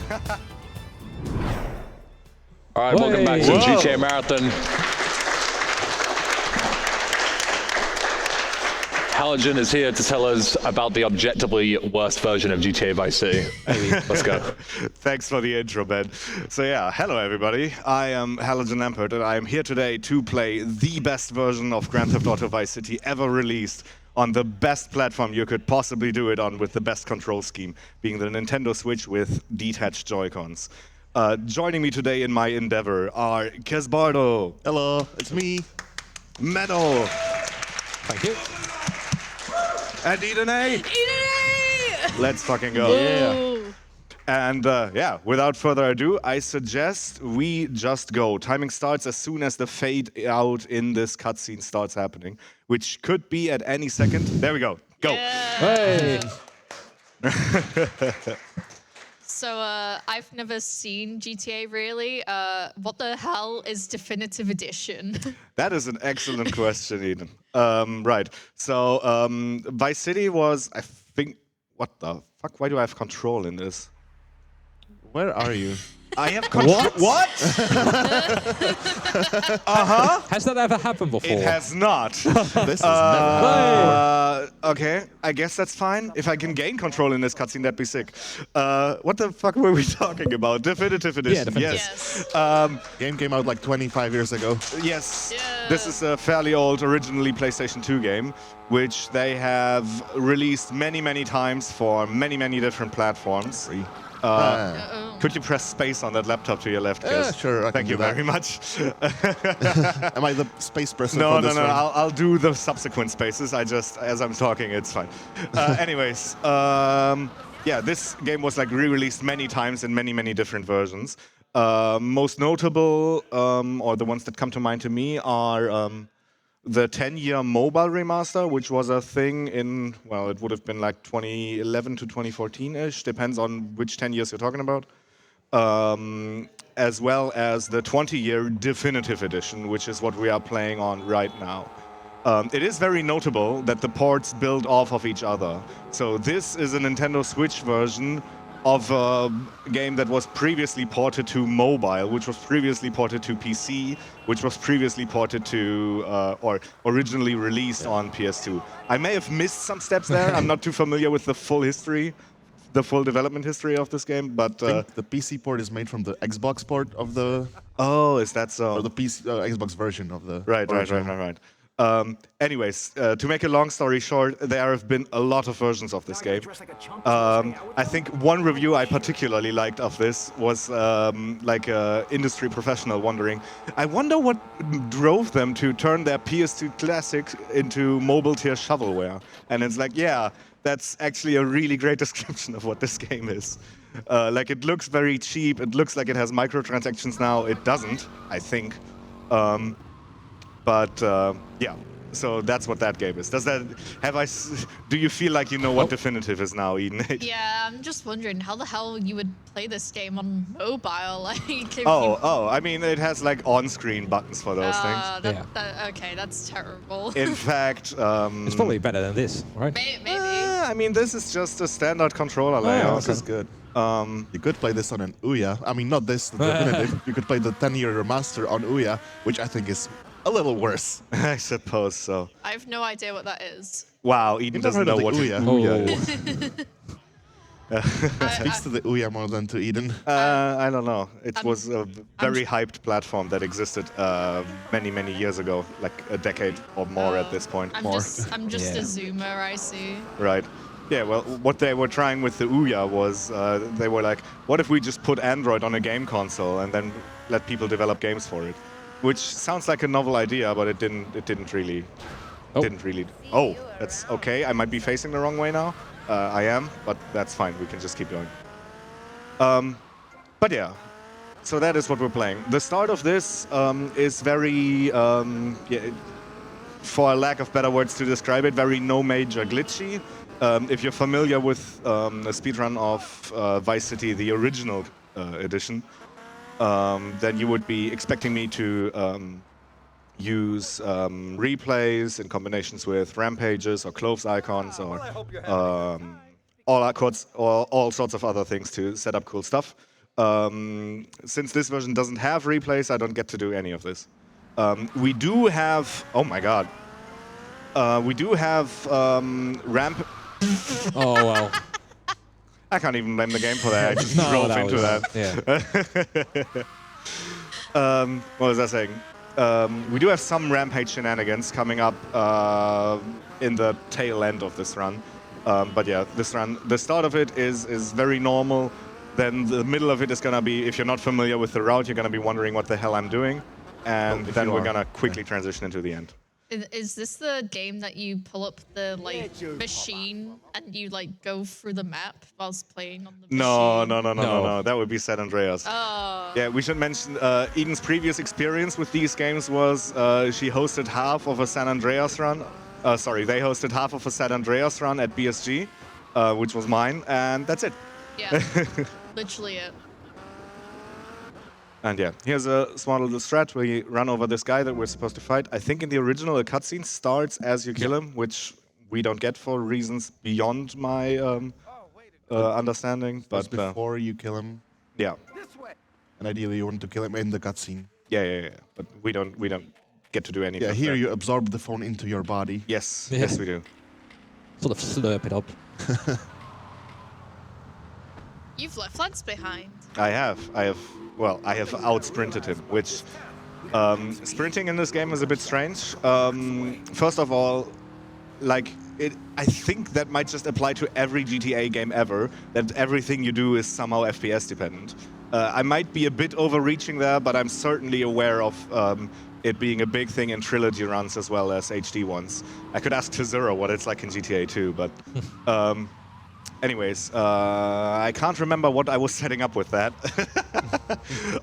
All right, welcome back to GTA Marathon. Halogen is here to tell us about the objectively worst version of GTA Vice City. Let's go. Thanks for the intro, Ben. So yeah, hello everybody. I am Halogen Lampert, and I am here today to play the best version of Grand Theft Auto Vice City ever released on the best platform you could possibly do it on, with the best control scheme, being the Nintendo Switch with detached Joy-Cons. Joining me today in my endeavor are Casbardo. Hello, it's me. Meadow. Thank you. And Eden A. Let's fucking go. Yeah. And yeah, without further ado, I suggest we just go. Timing starts as soon as the fade out in this cutscene starts happening, which could be at any second. There we go. Go. Hey. So I've never seen GTA really. What the hell is Definitive Edition? That is an excellent question, Eden. Right. So Vice City was, I think, what the fuck? Why do I have control in this? Where are you? I have control. What? Has that ever happened before? It has not. This is never. Okay, I guess that's fine. If I can gain control in this cutscene, that'd be sick. What the fuck were we talking about? Definitive Edition. Definitive. Yes. Game came out like 25 years ago. Yes. Yeah. This is a fairly old, originally PlayStation 2 game, which they have released many, many times for many, many different platforms. Could you press space on that laptop to your left, Chris? Sure, I Thank can you do that. very much. Am I the space person No, for no, this no. one? I'll do the subsequent spaces. I just, as I'm talking, it's fine. Anyways, yeah, this game was like re-released many times in many, many different versions. Most notable, or the ones that come to mind to me, are the 10-year mobile remaster, which was a thing in, well, it would have been like 2011 to 2014-ish, depends on which 10 years you're talking about. As well as the 20-year definitive edition, which is what we are playing on right now. It is very notable that the ports build off of each other. So this is a Nintendo Switch version of a game that was previously ported to mobile, which was previously ported to PC, which was previously ported to, or originally released on PS2. I may have missed some steps there. I'm not too familiar with the full history, the full development history of this game, but... I think the PC port is made from the Xbox port of the... Oh, is that so? Or the PC, Xbox version of the... Right. Anyways, to make a long story short, there have been a lot of versions of this game. I think one review I particularly liked of this was like an industry professional wondering, I wonder what drove them to turn their PS2 Classic into mobile tier shovelware. And it's like, yeah, that's actually a really great description of what this game is. Like, it looks very cheap. It looks like it has microtransactions now. It doesn't, I think. But yeah, so that's what that game is. Does that do you feel like you know what Definitive is now, Eden? Yeah, I'm just wondering how the hell you would play this game on mobile. Like, I mean, it has like on-screen buttons for those things. Okay, that's terrible. In fact, It's probably better than this, right? Maybe. I mean, this is just a standard controller layout. This is good. You could play this on an Ouya. I mean, not this, the definitive. You could play the 10-year remaster on Ouya, which I think is a little worse. I suppose so. I have no idea what that is. Wow, Eden doesn't know what Ouya. Ouya is. Speaks to the Ouya more than to Eden. I don't know. It was a very hyped platform that existed many, many years ago, like a decade or more at this point. I'm just a zoomer, I see. Right. Yeah, well, what they were trying with the Ouya was they were like, what if we just put Android on a game console and then let people develop games for it? Which sounds like a novel idea, but it didn't really. Oh, that's okay. I might be facing the wrong way now. I am, but that's fine. We can just keep going. But yeah, so that is what we're playing. The start of this is very, for lack of better words to describe it, very no major glitchy. If you're familiar with the speedrun of Vice City, the original edition, then you would be expecting me to use replays in combinations with rampages or cloves icons or all sorts of other things to set up cool stuff. Since this version doesn't have replays, I don't get to do any of this. We do have... Oh my god. We do have ramp... Oh, well. I can't even blame the game for that. I just No, drove that into was, that. What was I saying? We do have some rampage shenanigans coming up in the tail end of this run. But yeah, this run, the start of it is very normal. Then the middle of it is gonna be, if you're not familiar with the route, you're gonna be wondering what the hell I'm doing. And then we're gonna quickly transition into the end. Is this the game that you pull up the machine and you go through the map whilst playing on the machine? No. That would be San Andreas. Oh. Yeah, we should mention Eden's previous experience with these games was she hosted half of a San Andreas run. They hosted half of a San Andreas run at BSG, which was mine, and that's it. Yeah, literally it. And yeah, here's a small little strat where you run over this guy that we're supposed to fight. I think in the original, a cutscene starts as you kill him, which we don't get for reasons beyond my understanding. But But before you kill him, yeah, and ideally you want to kill him in the cutscene. yeah. But we don't get to do anything. Yeah, of here that. you absorb the phone into your body. Yes, Yeah. yes we do. Sort of slurp it up. You've left Lance behind. I have out-sprinted him, which sprinting in this game is a bit strange. First of all, I think that might just apply to every GTA game ever, that everything you do is somehow FPS dependent. I might be a bit overreaching there, but I'm certainly aware of it being a big thing in trilogy runs as well as HD ones. I could ask Tezura what it's like in GTA 2, but... Anyways, I can't remember what I was setting up with that.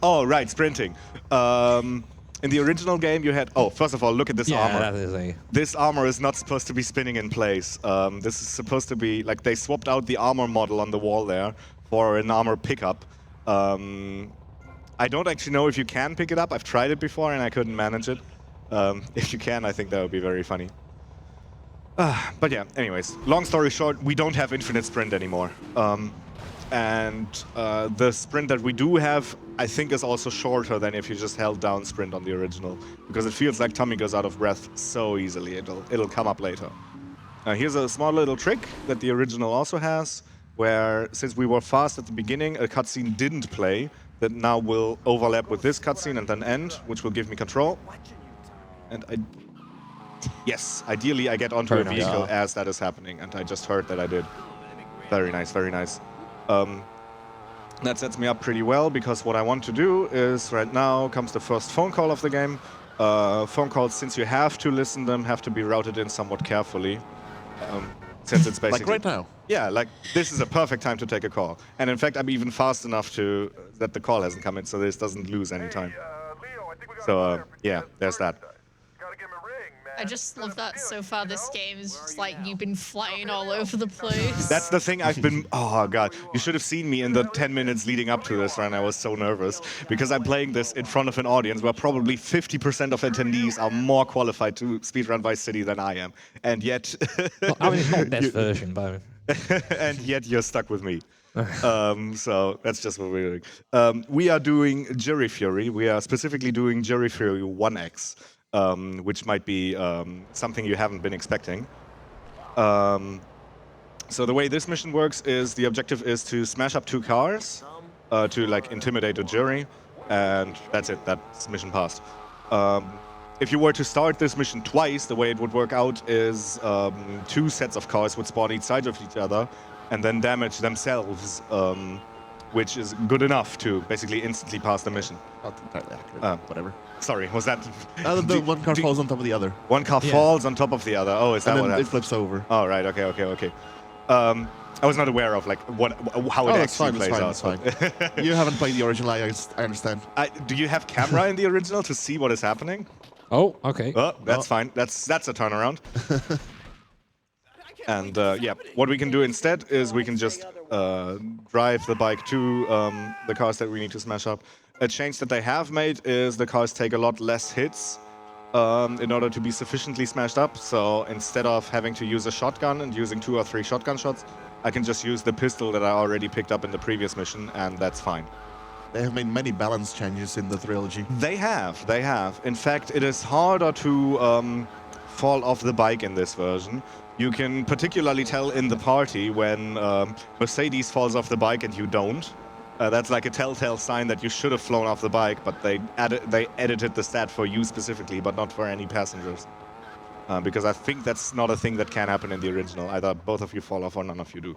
Oh, right, sprinting. In the original game, you had... Oh, first of all, look at this armor. that is a... This armor is not supposed to be spinning in place. This is supposed to be... they swapped out the armor model on the wall there for an armor pickup. I don't actually know if you can pick it up. I've tried it before and I couldn't manage it. If you can, I think that would be very funny. But yeah, anyways, long story short, we don't have infinite sprint anymore. The sprint that we do have, I think, is also shorter than if you just held down sprint on the original, because it feels like Tommy goes out of breath so easily. It'll come up later. Here's a small little trick that the original also has, where since we were fast at the beginning, a cutscene didn't play, that now will overlap with this cutscene and then end, which will give me control. And yes, ideally I get onto a vehicle as that is happening, and I just heard that I did. Very nice, very nice. That sets me up pretty well, because what I want to do is, right now comes the first phone call of the game. Phone calls, since you have to listen them, have to be routed in somewhat carefully. Since it's basically... Like right now. Yeah, this is a perfect time to take a call. And in fact, I'm even fast enough that the call hasn't come in, so this doesn't lose any time. So, yeah, there's that. I just love that so far this game is just you've been flying all over the place. That's the thing I've been... Oh, God. You should have seen me in the 10 minutes leading up to this run. I was so nervous, because I'm playing this in front of an audience where probably 50% of attendees are more qualified to speedrun Vice City than I am. And yet... Well, I mean, it's not this version, but... and yet you're stuck with me. So that's just what we're doing. We are doing Jury Fury. We are specifically doing Jury Fury 1X. Which might be something you haven't been expecting. So the way this mission works is the objective is to smash up 2 cars to intimidate a jury, and that's it. That's mission passed. If you were to start this mission twice, the way it would work out is 2 sets of cars would spawn each side of each other and then damage themselves, which is good enough to basically instantly pass the mission. Not entirely accurate. Whatever. Sorry, was that... The one car falls on top of the other. One car falls on top of the other. Oh, is that And what then it happened? flips over. Oh, right. Okay. I was not aware of how it That's actually fine, plays out. that's fine. You haven't played the original, I understand. Do you have camera in the original to see what is happening? Oh, okay. Oh, that's fine. That's a turnaround. And yeah, what we can do instead is we can just drive the bike to the cars that we need to smash up. A change that they have made is the cars take a lot less hits in order to be sufficiently smashed up. So instead of having to use a shotgun and using 2 or 3 shotgun shots, I can just use the pistol that I already picked up in the previous mission, and that's fine. They have made many balance changes in the trilogy. They have. In fact, it is harder to fall off the bike in this version. You can particularly tell in the party when Mercedes falls off the bike and you don't. That's like a telltale sign that you should have flown off the bike, but they edited the stat for you specifically, but not for any passengers. Because I think that's not a thing that can happen in the original. Either both of you fall off or none of you do.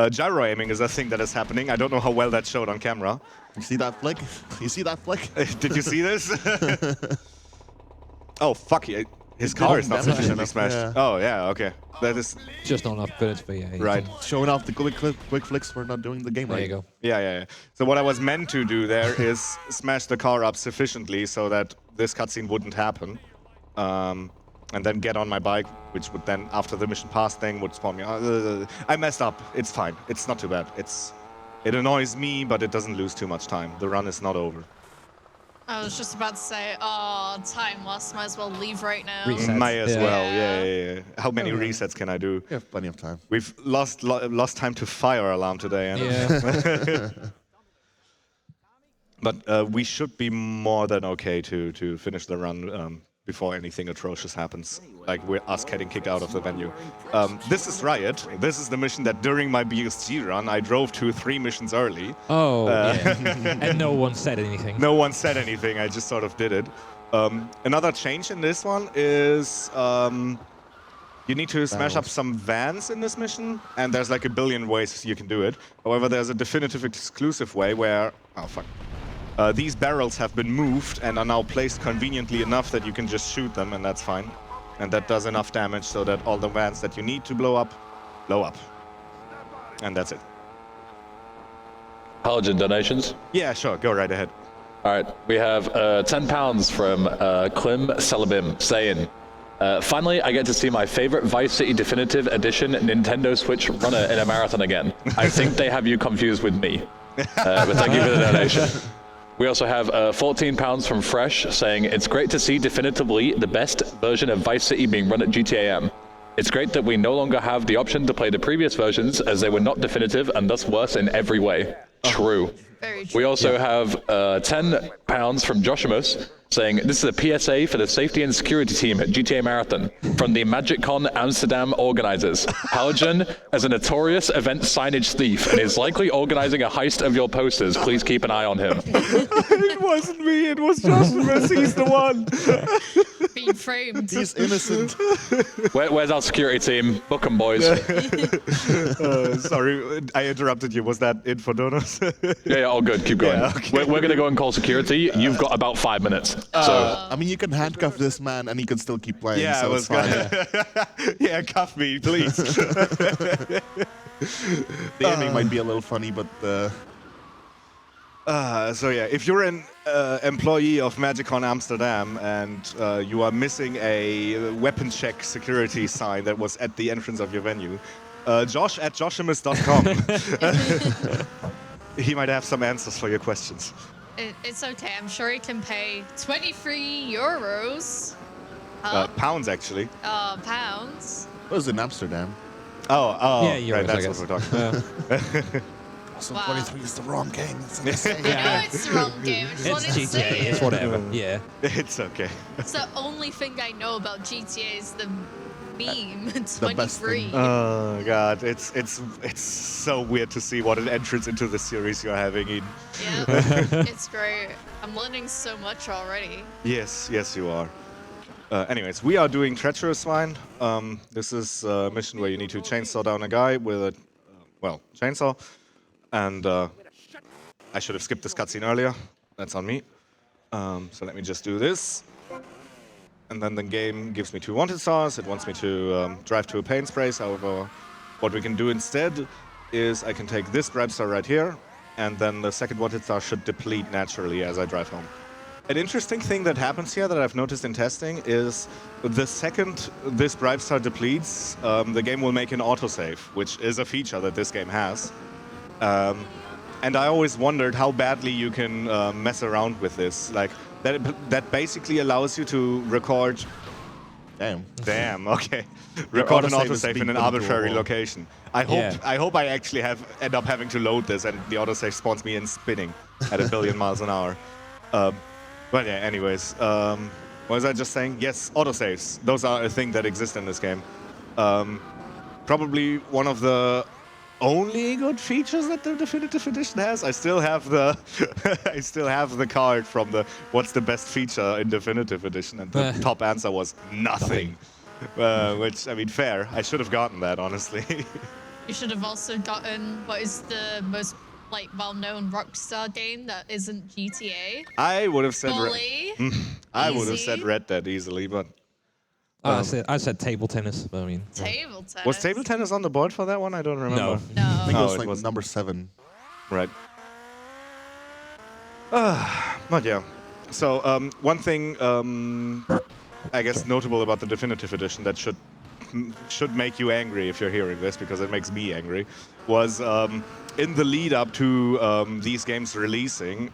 Gyro aiming is a thing that is happening. I don't know how well that showed on camera. You see that flick? You see that flick? Did you see this? Oh, fuck. His car is not damage sufficiently enough, smashed. yeah. Oh, yeah, okay. That is... Just not enough credits for you. Right. Showing off the quick flicks for not doing the game There right. you go. Yeah. So what I was meant to do there is smash the car up sufficiently so that this cutscene wouldn't happen. And then get on my bike, which would then, after the mission pass thing, would spawn me. I messed up. It's fine. It's not too bad. It annoys me, but it doesn't lose too much time. The run is not over. I was just about to say, oh, time lost. Might as well leave right now. Reset. Might as Yeah. well. Yeah. How many resets can I do? You have plenty of time. We've lost time to fire alarm today. And Yeah. But we should be more than okay to finish the run before anything atrocious happens, like we're us getting kicked out of the venue. This is Riot. This is the mission that during my BSG run, I drove to 3 missions early. Oh, yeah. And no one said anything. No one said anything, I just sort of did it. Another change in this one is you need to smash up some vans in this mission, and there's like a billion ways you can do it. However, there's a definitive exclusive way where... Oh, fuck. These barrels have been moved and are now placed conveniently enough that you can just shoot them, and that's fine. And that does enough damage so that all the vans that you need to blow up. And that's it. Halogen donations. Yeah, sure, go right ahead. All right, we have £10 from Klim Celebim saying, finally, I get to see my favorite Vice City Definitive Edition Nintendo Switch runner in a marathon again. I think they have you confused with me. But thank you for the donation. We also have £14 from Fresh saying, it's great to see definitively the best version of Vice City being run at GTAM. It's great that we no longer have the option to play the previous versions as they were not definitive and thus worse in every way. True. Very true. We also have £10 from Joshimus saying, this is a PSA for the safety and security team at GTAMarathon from the MagicCon Amsterdam organizers. Halogen is a notorious event signage thief and is likely organizing a heist of your posters. Please keep an eye on him. It wasn't me, it was Joshimus, he's the one. Being framed. He's innocent. Where's our security team? Book 'em, boys. Sorry, I interrupted you. Was that it for donuts? Yeah, all good. Keep going. Yeah, okay. We're going to go and call security. You've got about 5 minutes. So I mean, you can handcuff this man and he can still keep playing, Yeah, so I it's was fine. gonna. Yeah, cuff me, please. The aiming might be a little funny, but So yeah, if you're an employee of MagicCon Amsterdam and you are missing a weapon check security sign that was at the entrance of your venue, Josh at joshimus.com. He might have some answers for your questions. It's okay. I'm sure he can pay 23 euros. Pounds, actually. Pounds. it was in Amsterdam. Oh, Yeah, euros, right, I that's guess. what we're talking about. So Wow. 23 is the wrong game. It's insane. I know it's the wrong game. I just It's wanted to say GTA. it. It's whatever. Yeah. It's okay. It's the only thing I know about GTA is the meme. The best 23. thing. Oh god, it's so weird to see what an entrance into the series you're having in. Yeah, it's great. I'm learning so much already. Yes, you are. Anyways, we are doing Treacherous Swine. This is a mission where you need to chainsaw down a guy with a, chainsaw. And I should have skipped this cutscene earlier. That's on me. So let me just do this. And then the game gives me 2 wanted stars. It wants me to drive to a paint sprays. However, what we can do instead is I can take this bribe star right here, and then the second wanted star should deplete naturally as I drive home. An interesting thing that happens here that I've noticed in testing is the second this bribe star depletes, the game will make an autosave, which is a feature that this game has. And I always wondered how badly you can mess around with this. Like, that basically allows you to record Damn. Damn. Okay. Your Record an autosave is autosave being in an put into a arbitrary wall. location. I hope. Yeah. I hope I actually end up having to load this, and the autosave spawns me in spinning at 1 billion miles an hour. But yeah. Anyways, what was I just saying? Yes, autosaves. Those are a thing that exist in this game. Probably one of the only good features that the definitive edition has. I still have the I still have the card from the what's the best feature in definitive edition, and the top answer was nothing. Which, I mean, fair. I should have gotten that, honestly. You should have also gotten what is the most like well-known Rockstar game that isn't GTA. I would have said Bully. I would have Easy. said Red Dead easily, but I said table tennis, but I mean. Table tennis. was table tennis on the board for that one? I don't remember. No. I think No. it was it like was- number 7. Right. But yeah. So one thing I guess notable about the definitive edition that should make you angry if you're hearing this, because it makes me angry, was in the lead up to these games releasing,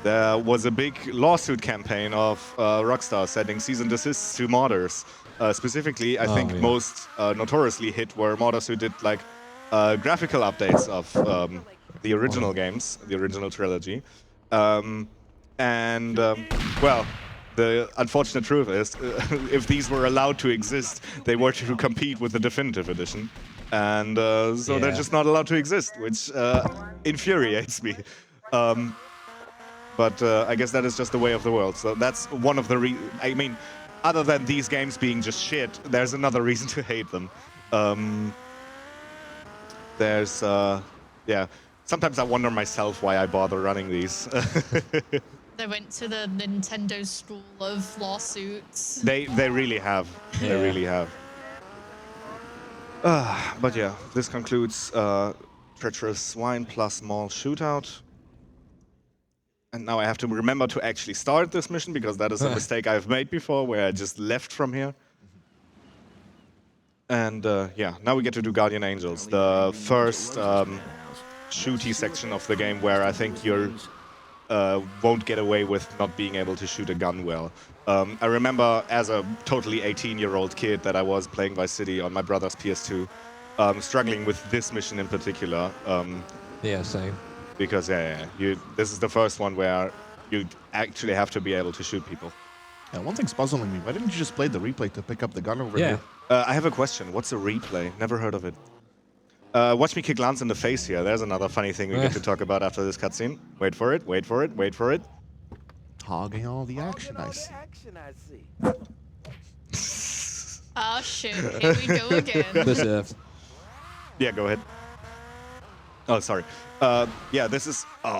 there was a big lawsuit campaign of Rockstar sending cease and desists to modders. Specifically, I think yeah. most notoriously hit were modders who did like graphical updates of the original games, the original trilogy. Well, the unfortunate truth is, if these were allowed to exist, they were to compete with the definitive edition. And so they're Yeah. just not allowed to exist, which infuriates me. But I guess that is just the way of the world. So that's one of the I mean, other than these games being just shit, there's another reason to hate them. There's, yeah. Sometimes I wonder myself why I bother running these. They went to the Nintendo school of lawsuits. They really have. They Yeah. really have. But yeah, this concludes Treacherous Swine plus Mall Shootout. And now I have to remember to actually start this mission, because that is a mistake I've made before, where I just left from here. And yeah, now we get to do Guardian Angels, the first shooty section of the game where I think you won't get away with not being able to shoot a gun well. I remember as a totally 18-year-old kid that I was playing Vice City on my brother's PS2, struggling with this mission in particular. Yeah, same. Because this is the first one where you actually have to be able to shoot people. Yeah, one thing's puzzling me. Why didn't you just play the replay to pick up the gun over Yeah. here? I have a question. What's a replay? Never heard of it. Watch me kick Lance in the face here. There's another funny thing we get to talk about after this cutscene. Wait for it, wait for it, wait for it. Hogging all the action, I see. Oh shit, here we go again. Deserved. Yeah, go ahead. Oh, sorry. Yeah, this is... Oh,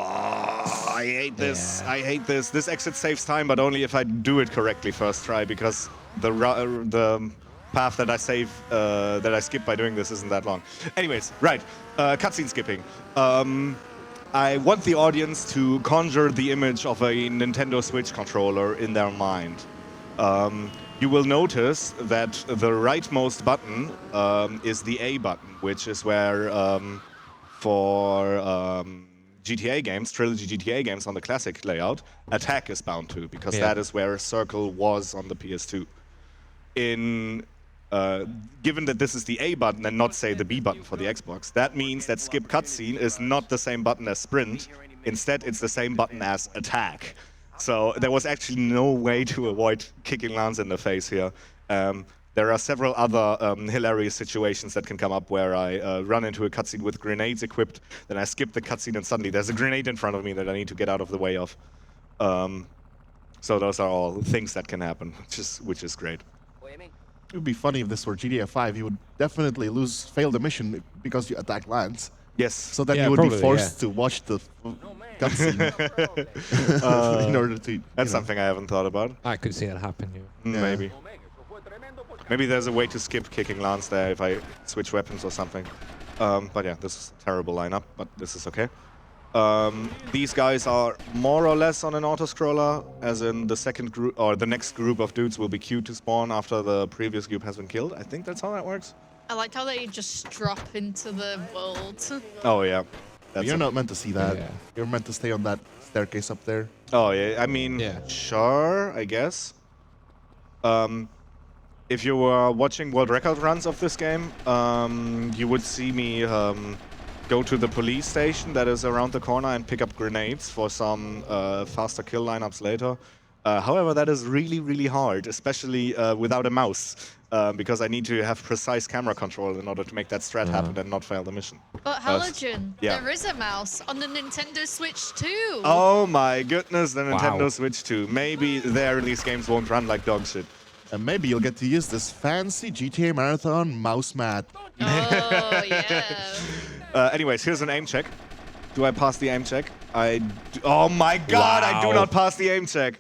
I hate this. Yeah. I hate this. This exit saves time, but only if I do it correctly first try, because the path that I skip by doing this isn't that long. Anyways, right. Cutscene skipping. I want the audience to conjure the image of a Nintendo Switch controller in their mind. You will notice that the rightmost button is the A button, which is where for GTA games, trilogy GTA games on the classic layout, attack is bound to, because Yeah. that is where circle was on the PS2. Given that this is the A button and not, say, the B button for the Xbox, that means that skip cutscene is not the same button as sprint. Instead, it's the same button as attack. So there was actually no way to avoid kicking Lance in the face here. There are several other hilarious situations that can come up where I run into a cutscene with grenades equipped, then I skip the cutscene and suddenly there's a grenade in front of me that I need to get out of the way of. So those are all things that can happen, which is great. It would be funny if this were GTA 5. You would definitely fail the mission because you attack Lance. Yes. So then Yeah, you would probably, be forced to watch the cutscene in order to. That's something I haven't thought about. I could see that happen. Yeah. Yeah. Maybe. Maybe there's a way to skip kicking Lance there if I switch weapons or something. But yeah, this is a terrible lineup, but this is okay. These guys are more or less on an auto-scroller, as in the second group or the next group of dudes will be queued to spawn after the previous group has been killed. I think that's how that works. I like how they just drop into the world. Oh yeah. That's You're not meant to see that. Yeah. You're meant to stay on that staircase up there. Oh yeah. I mean, Yeah. sure, I guess. if you were watching world record runs of this game, you would see me go to the police station that is around the corner and pick up grenades for some faster kill lineups later. However, that is really, really hard, especially without a mouse, because I need to have precise camera control in order to make that strat happen and not fail the mission. But Halogen, yeah. there is a mouse on the Nintendo Switch too. Oh my goodness, the Nintendo Wow. Switch 2. Maybe there these games won't run like dog shit. And maybe you'll get to use this fancy GTA Marathon mouse mat. Oh, yeah. Anyways, here's an aim check. Do I pass the aim check? Oh my god, I do Wow. not pass the aim check.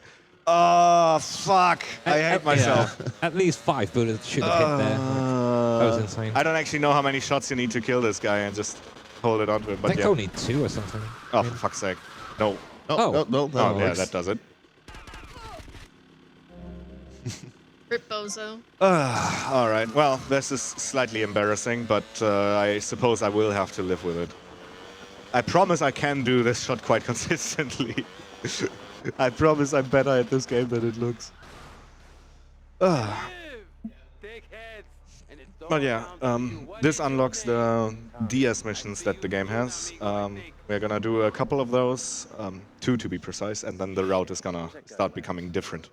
Oh, fuck. I hate myself. Yeah, at least 5 bullets should have hit there. That was insane. I don't actually know how many shots you need to kill this guy and just hold it onto him. I But think yeah. only 2 or something. Oh, for fuck's sake. No. Oh. No, that Oh, yeah, works. that does it. Rip Bozo. All right. Well, this is slightly embarrassing, but I suppose I will have to live with it. I promise I can do this shot quite consistently. I promise I'm better at this game than it looks. But yeah, this unlocks the DS missions that the game has. We're gonna do a couple of those, 2 to be precise, and then the route is gonna start becoming different.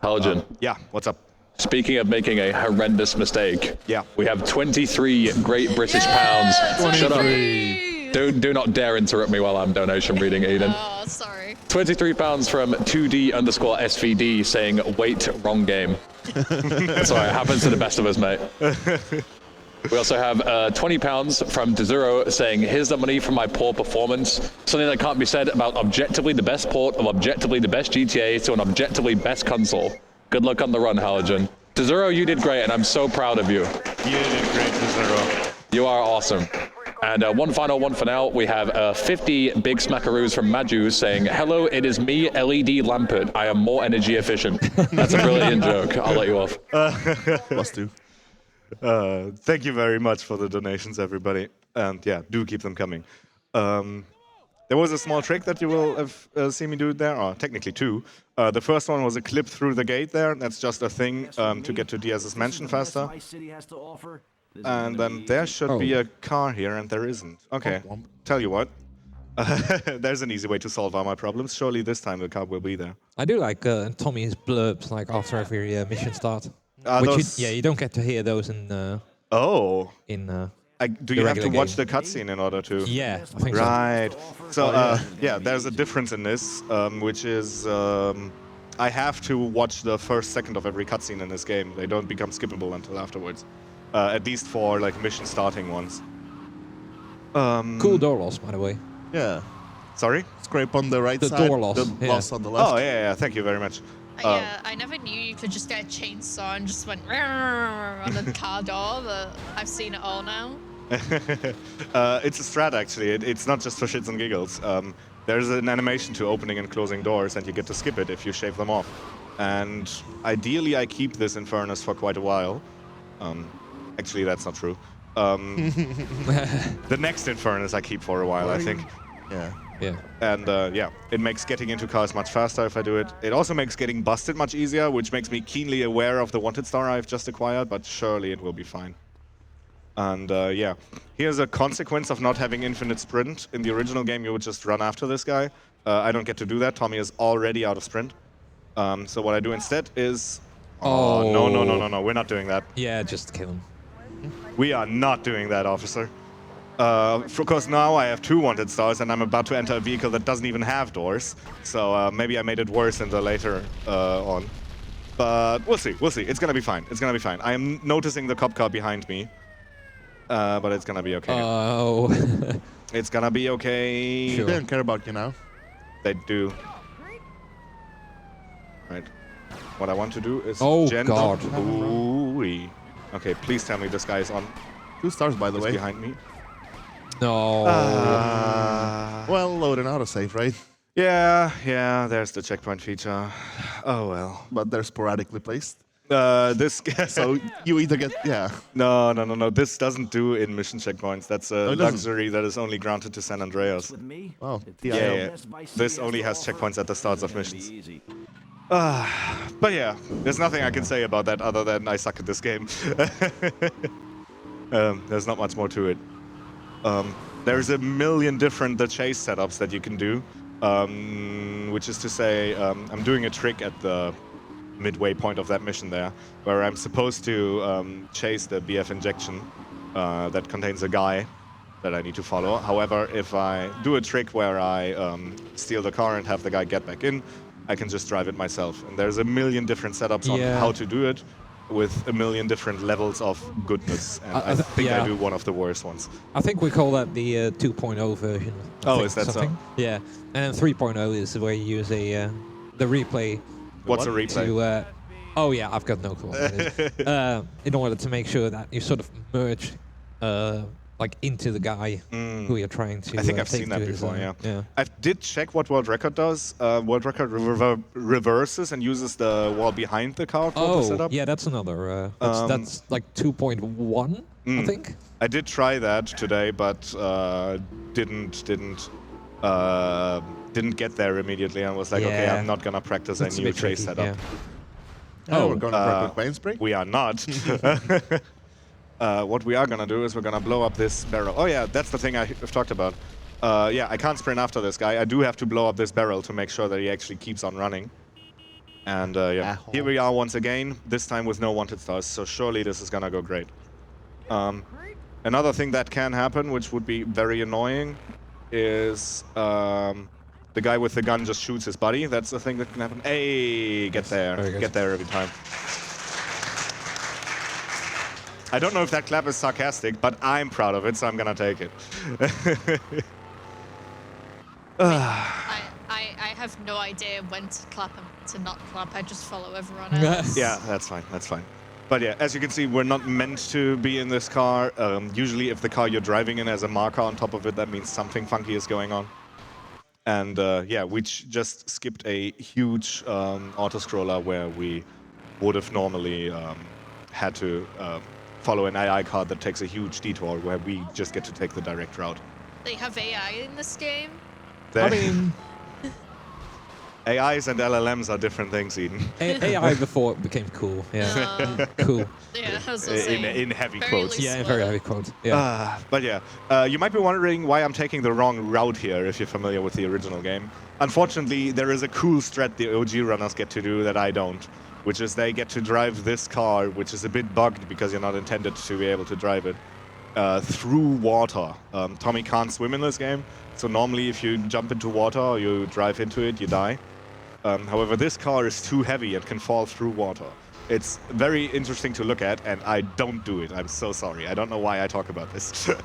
Halogen, Yeah, what's up? speaking of making a horrendous mistake, Yeah. we have 23 Great British pounds. Shut up. Do not dare interrupt me while I'm donation reading, Eden. Oh, sorry. 23 pounds from 2D_SVD saying, wait, wrong game. That's all right, it happens to the best of us, mate. We also have 20 pounds from DeZero saying, here's the money for my poor performance. Something that can't be said about objectively the best port of objectively the best GTA to an objectively best console. Good luck on the run, Halogen. DeZero, you did great, and I'm so proud of you. You did great, Zero. You are awesome. And one final one for now. We have 50 big smackaroos from Maju saying, hello, it is me, LED Lampert. I am more energy efficient. That's a brilliant joke. I'll let you off. +2. Thank you very much for the donations, everybody. And yeah, do keep them coming. There was a small trick that you will have seen me do there, or technically 2. The first one was a clip through the gate there. That's just a thing to get to Diaz's mansion faster. And then there should be a car here, and there isn't. Okay, tell you what. There's an easy way to solve all my problems. Surely this time the car will be there. I do like Tommy's blurbs like after every mission start. Are those- You don't get to hear those in Oh. Do you have to regular watch game. the cutscene in order to? yeah, I think so. Right. So yeah, there's a difference in this, which is I have to watch the first second of every cutscene in this game. They don't become skippable until afterwards, at least for like mission starting ones. Cool door loss, by the way. Yeah. Sorry? Scrape on the right The side. door loss, The yeah. loss on the left. Oh yeah. Thank you very much. Yeah, I never knew you could just get a chainsaw and just went on the car door, but I've seen it all now. It's a strat actually. It's not just for shits and giggles. There's an animation to opening and closing doors, and you get to skip it if you shave them off. And ideally, I keep this in furnace for quite a while. Actually, that's not true. The next Infernus I keep for a while, I think. Yeah. Yeah. And yeah, it makes getting into cars much faster if I do it. It also makes getting busted much easier, which makes me keenly aware of the wanted star I've just acquired, but surely it will be fine. And yeah, here's a consequence of not having infinite sprint. In the original game, you would just run after this guy. I don't get to do that. Tommy is already out of sprint. So what I do instead is... Oh, no, we're not doing that. Yeah, just kill him. We are not doing that, officer. Of course, now I have 2 wanted stars, and I'm about to enter a vehicle that doesn't even have doors. So maybe I made it worse in the later on. But we'll see. It's gonna be fine. I am noticing the cop car behind me. But it's gonna be okay. Oh. It's gonna be okay. They don't care about you now. They do. Right. What I want to do is... Oh, gentle- God. Ooh-wee. Okay, please tell me this guy is on. 2 stars, by the He's way. behind me. No. Well, load an autosave, right? Yeah, there's the checkpoint feature. Oh well. But they're sporadically placed. This So you either get, yeah. No. This doesn't do in mission checkpoints. That's a it doesn't. luxury that is only granted to San Andreas. Oh, Yeah. This only has checkpoints at the starts of missions. But yeah, there's nothing I can say about that other than I suck at this game. There's not much more to it. There's a million different chase setups that you can do, which is to say, I'm doing a trick at the midway point of that mission there, where I'm supposed to chase the BF injection that contains a guy that I need to follow. However, if I do a trick where I steal the car and have the guy get back in, I can just drive it myself. And there's a million different setups on how to do it, with a million different levels of goodness. And I think I do one of the worst ones. I think we call that the 2.0 version. Is that something. So? Yeah, and 3.0 is where you use the replay. What's a replay? Oh yeah, I've got no clue. What that is. In order to make sure that you sort of merge like into the guy who you're trying to. I think I've take seen that before. yeah. I did check what World Record does. World Record reverses and uses the wall behind the car for the setup. Yeah, that's another. That's like 2.1, I think. I did try that today, but didn't get there immediately. I was like, okay, I'm not gonna practice a new chase setup. Oh, we're going for a quick main spray? We are not. What we are gonna do is we're gonna blow up this barrel. Oh yeah, that's the thing I've talked about. Yeah, I can't sprint after this guy. I do have to blow up this barrel to make sure that he actually keeps on running. And yeah, here we are once again, this time with no wanted stars, so surely this is gonna go great. Another thing that can happen, which would be very annoying, is the guy with the gun just shoots his buddy. That's the thing that can happen. Hey, get there. Get there every time. I don't know if that clap is sarcastic, but I'm proud of it, so I'm gonna take it. I have no idea when to clap and to not clap. I just follow everyone else. Yeah, that's fine. That's fine. But yeah, as you can see, we're not meant to be in this car. Usually, if the car you're driving in has a marker on top of it, that means something funky is going on. And yeah, we just skipped a huge auto-scroller where we would have normally had to follow an AI card that takes a huge detour, where we just get to take the direct route. They have AI in this game? I mean, AIs and LLMs are different things, Eden. AI before it became cool. Yeah, cool. Yeah, I was saying, in heavy very quotes. loose Yeah, in very heavy quotes. Yeah. But yeah, you might be wondering why I'm taking the wrong route here, if you're familiar with the original game. Unfortunately, there is a cool strat the OG runners get to do that I don't, which is they get to drive this car, which is a bit bugged because you're not intended to be able to drive it, through water. Tommy can't swim in this game, so normally if you jump into water or you drive into it, you die. However, this car is too heavy and can fall through water. It's very interesting to look at, and I don't do it. I'm so sorry. I don't know why I talk about this. You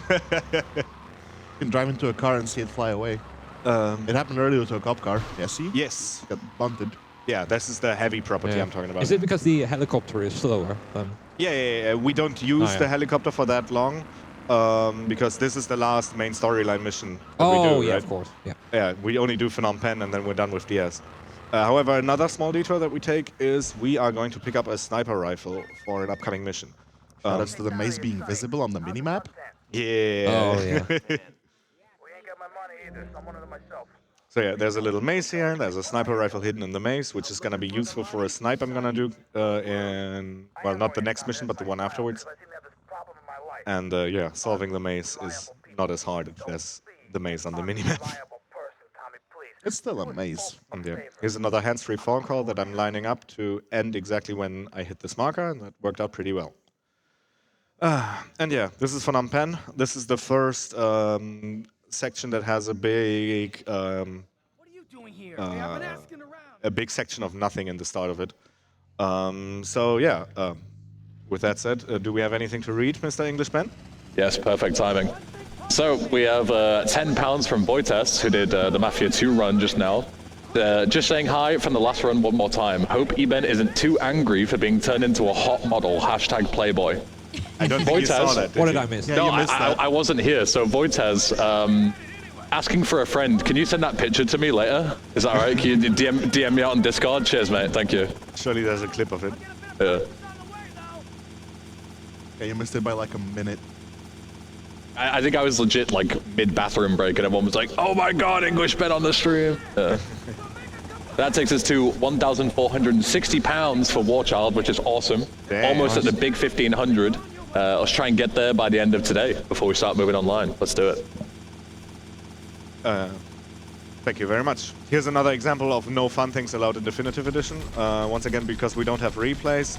can drive into a car and see it fly away. It happened earlier to a cop car. Yeah, see? Yes. Got bunted. Yeah, this is the heavy property I'm talking about. Is it because the helicopter is slower? Yeah. We don't use the helicopter for that long, because this is the last main storyline mission that we do, yeah, right? of course. Yeah. Yeah, we only do Phnom Penh and then we're done with DS. However, another small detour that we take is we are going to pick up a sniper rifle for an upcoming mission. Shoutouts to the maze being visible on the minimap. Yeah. Oh, yeah. We ain't got my money either, so I'm one of them myself. So yeah, there's a little maze here. There's a sniper rifle hidden in the maze, which is going to be useful for a snipe I'm going to do in, well, not the next mission, but the one afterwards. I seem to have this problem in my life. And yeah, solving the maze is not as hard as the maze on the minimap. Viable person, Tommy, please. It's still a maze. And yeah, here's another hands-free phone call that I'm lining up to end exactly when I hit this marker, and that worked out pretty well. And yeah, this is Phnom Penh. This is the first section that has a big What are you doing here? Hey, I've been asking around. a big section of nothing in the start of it. So yeah, with that said, do we have anything to read, Mr. Englishman? Yes, perfect timing. So we have 10 pounds from Boytest, who did the Mafia 2 run just now. Just saying hi from the last run one more time. Hope Eben isn't too angry for being turned into a hot model. # Playboy. I don't think you saw that. What did you? I miss? Yeah, No, you missed that. I wasn't here. So Voitez, asking for a friend. Can you send that picture to me later? Is that all right? Can you DM me out on Discord? Cheers, mate. Thank you. Surely there's a clip of it. Yeah. Yeah, you missed it by like a minute. I think I was legit like mid bathroom break, and everyone was like, "Oh my God, English Ben on the stream." Yeah. That takes us to 1,460 pounds for Warchild, which is awesome. Damn. Almost at the big 1,500. Let's try and get there by the end of today before we start moving online. Let's do it. Thank you very much. Here's another example of no fun things allowed in Definitive Edition. Once again, because we don't have replays,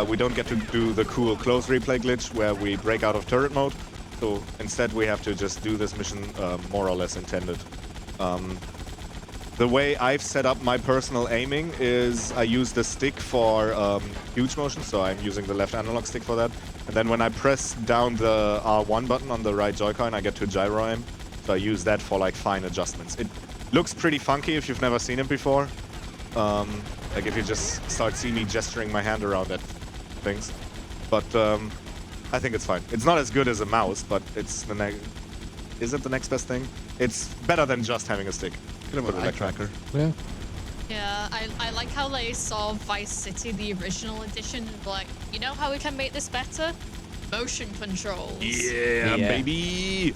we don't get to do the cool close replay glitch where we break out of turret mode. So instead, we have to just do this mission more or less intended. The way I've set up my personal aiming is I use the stick for huge motion, so I'm using the left analog stick for that. And then when I press down the R1 button on the right Joy-Con, I get to gyro aim. So I use that for like fine adjustments. It looks pretty funky if you've never seen it before. Like if you just start seeing me gesturing my hand around at things. But I think it's fine. It's not as good as a mouse, but it's the next. Is it the next best thing? It's better than just having a stick. Kind of an eye tracker. Yeah. Yeah, I like how they saw Vice City, the original edition, like, you know how we can make this better? Motion controls. Yeah, baby!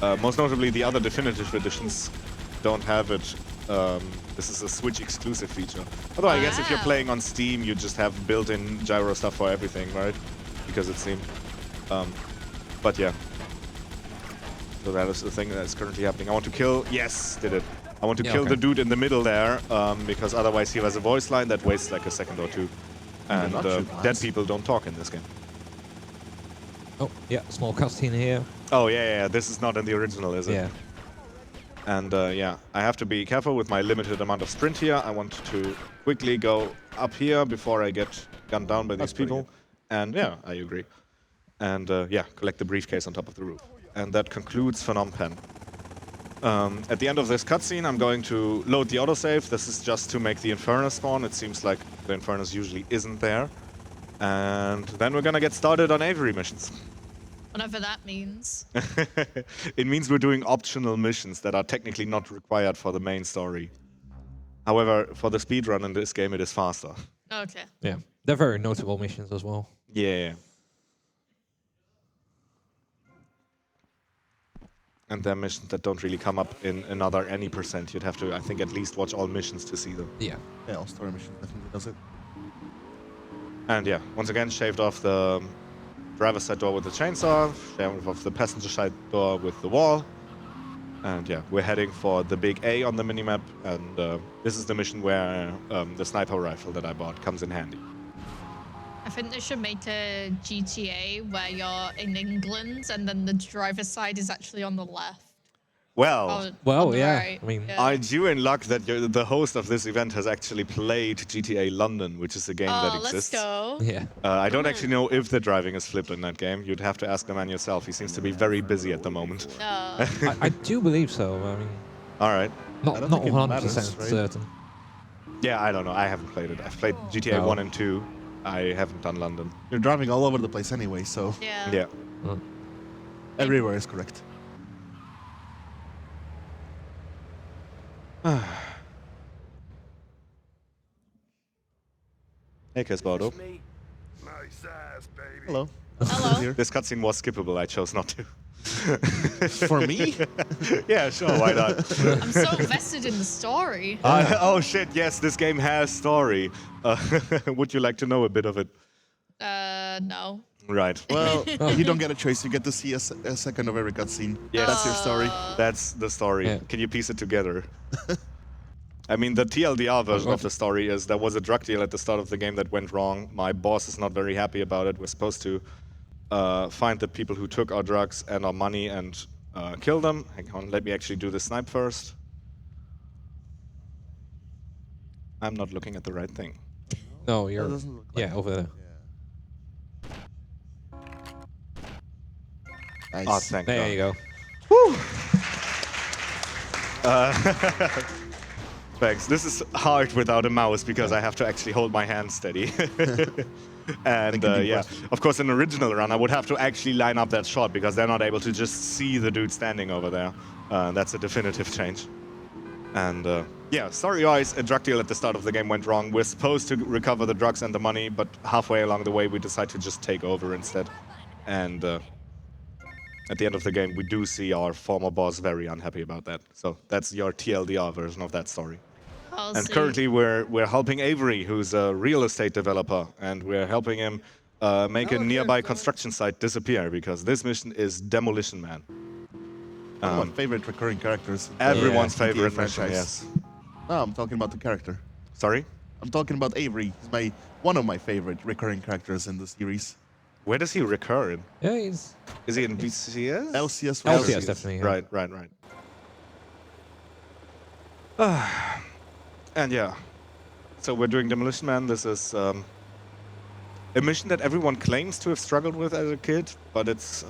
Most notably, the other definitive editions don't have it. This is a Switch exclusive feature. Although I guess if you're Wow. playing on Steam, you just have built-in gyro stuff for everything, right? Because it's Steam. But yeah. So that is the thing that's currently happening. I want to kill... Yes, did it. I want to kill the dude in the middle there, because otherwise he has a voice line that wastes like a second or two. And not too dead bad. people don't talk in this game. Oh, yeah, small cutscene here. Oh, yeah, this is not in the original, is it? Yeah. And yeah, I have to be careful with my limited amount of sprint here. I want to quickly go up here before I get gunned down by these pretty people. And yeah, I agree. And yeah, collect the briefcase on top of the roof. And that concludes Phnom Penh. At the end of this cutscene, I'm going to load the autosave. This is just to make the Inferno spawn. It seems like the Infernus usually isn't there. And then we're gonna get started on Avery missions. Whatever that means. It means we're doing optional missions that are technically not required for the main story. However, for the speedrun in this game, it is faster. Okay. Yeah. They're very notable missions as well. Yeah. And they're missions that don't really come up in another any percent. You'd have to, I think, at least watch all missions to see them. Yeah. Yeah, all story mission definitely does it. And yeah, once again, shaved off the driver's side door with the chainsaw, shaved off the passenger side door with the wall. And yeah, we're heading for the big A on the minimap, and this is the mission where the sniper rifle that I bought comes in handy. I think they should make a GTA where you're in England and then the driver's side is actually on the left. Well, On Well, the yeah. right. I mean, Yeah. aren't you in luck that the host of this event has actually played GTA London, which is a game that Oh, let's exists? go. Yeah. I don't actually know if the driving is flipped in that game. You'd have to ask the man yourself. He seems to be very busy at the moment. I do believe so. I mean, All right. not I don't not think it 100% matters, right? certain. Yeah, I don't know. I haven't played it. I've played GTA No. 1 and 2. I haven't done London. You're driving all over the place anyway, so Yeah. Yeah. everywhere is correct. Hey, Casbardo. Me? Nice ass, baby. Hello. Hello. Here. This cutscene was skippable. I chose not to. For me? Yeah, sure. Why not? I'm so invested in the story. Oh, shit. Yes, this game has story. Would you like to know a bit of it? No. Right. Well, you don't get a choice. You get to see a second of every cutscene. Yes. That's your story. That's the story. Yeah. Can you piece it together? I mean, the TLDR version of the story is there was a drug deal at the start of the game that went wrong. My boss is not very happy about it. We're supposed to find the people who took our drugs and our money and kill them. Hang on, let me actually do the snipe first. I'm not looking at the right thing. No, you're. doesn't look like Yeah, over there. Nice. Oh, thank There God. you go. Thanks. This is hard without a mouse because I have to actually hold my hand steady. And can be yeah, worse. of course, in original run, I would have to actually line up that shot because they're not able to just see the dude standing over there. That's a definitive change. And yeah, story-wise, a drug deal at the start of the game went wrong. We're supposed to recover the drugs and the money, but halfway along the way, we decide to just take over instead. And at the end of the game, we do see our former boss very unhappy about that. So that's your TLDR version of that story. Well, And see, currently we're helping Avery, who's a real estate developer, and we're helping him make a nearby construction site disappear because this mission is Demolition Man. One of my favorite recurring characters. in the Everyone's GTA favorite mission, franchise. yes. No, I'm talking about the character. Sorry? I'm talking about Avery. He's one of my favorite recurring characters in the series. Where does he recur in? Yeah, he's Is he in BCS? LCS. for sure. LCS definitely. Yeah. Right. And yeah, so we're doing Demolition Man. This is a mission that everyone claims to have struggled with as a kid, but it's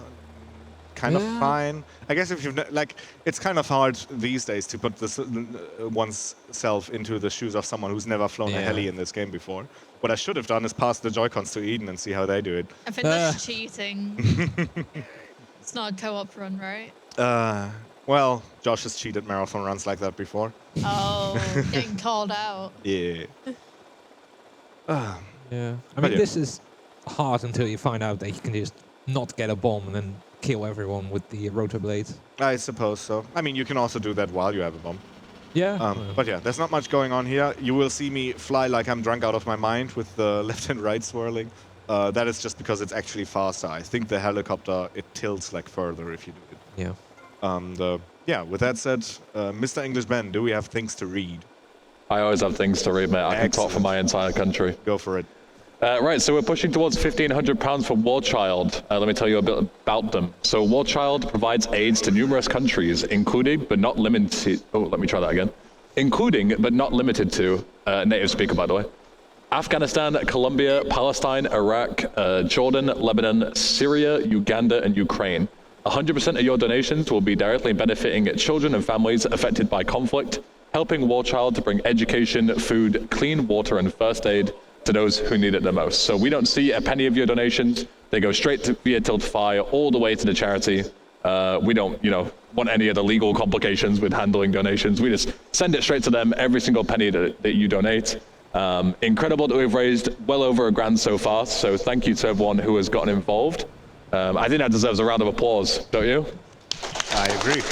kind of fine. I guess if you've it's kind of hard these days to put one's self into the shoes of someone who's never flown a heli in this game before. What I should have done is pass the Joy-Cons to Eden and see how they do it. I think that's cheating. It's not a co-op run, right? Well, Josh has cheated marathon runs like that before. Oh, getting called out. Yeah. Yeah. I But mean, yeah. this is hard until you find out that you can just not get a bomb and then kill everyone with the rotor blades. I suppose so. I mean, you can also do that while you have a bomb. Yeah. But yeah, there's not much going on here. You will see me fly like I'm drunk out of my mind with the left and right swirling. That is just because it's actually faster. I think the helicopter, it tilts like further if you do it. yeah. Yeah, with that said, Mr. English Ben, do we have things to read? I always have things to read, mate. I can talk for my entire country. Go for it. Right, so we're pushing towards £1,500 for War Child. Let me tell you a bit about them. So War Child provides aids to numerous countries, including but not limited. Oh, let me try that again. Including but not limited to native speaker, by the way. Afghanistan, Colombia, Palestine, Iraq, Jordan, Lebanon, Syria, Uganda, and Ukraine. 100% of your donations will be directly benefiting children and families affected by conflict, helping War Child to bring education, food, clean water, and first aid to those who need it the most. So we don't see a penny of your donations. They go straight to via Tiltify all the way to the charity. We don't, want any of the legal complications with handling donations. We just send it straight to them, every single penny that you donate. Incredible that we've raised well over $1,000 so far. So thank you to everyone who has gotten involved. I think that deserves a round of applause, don't you? I agree.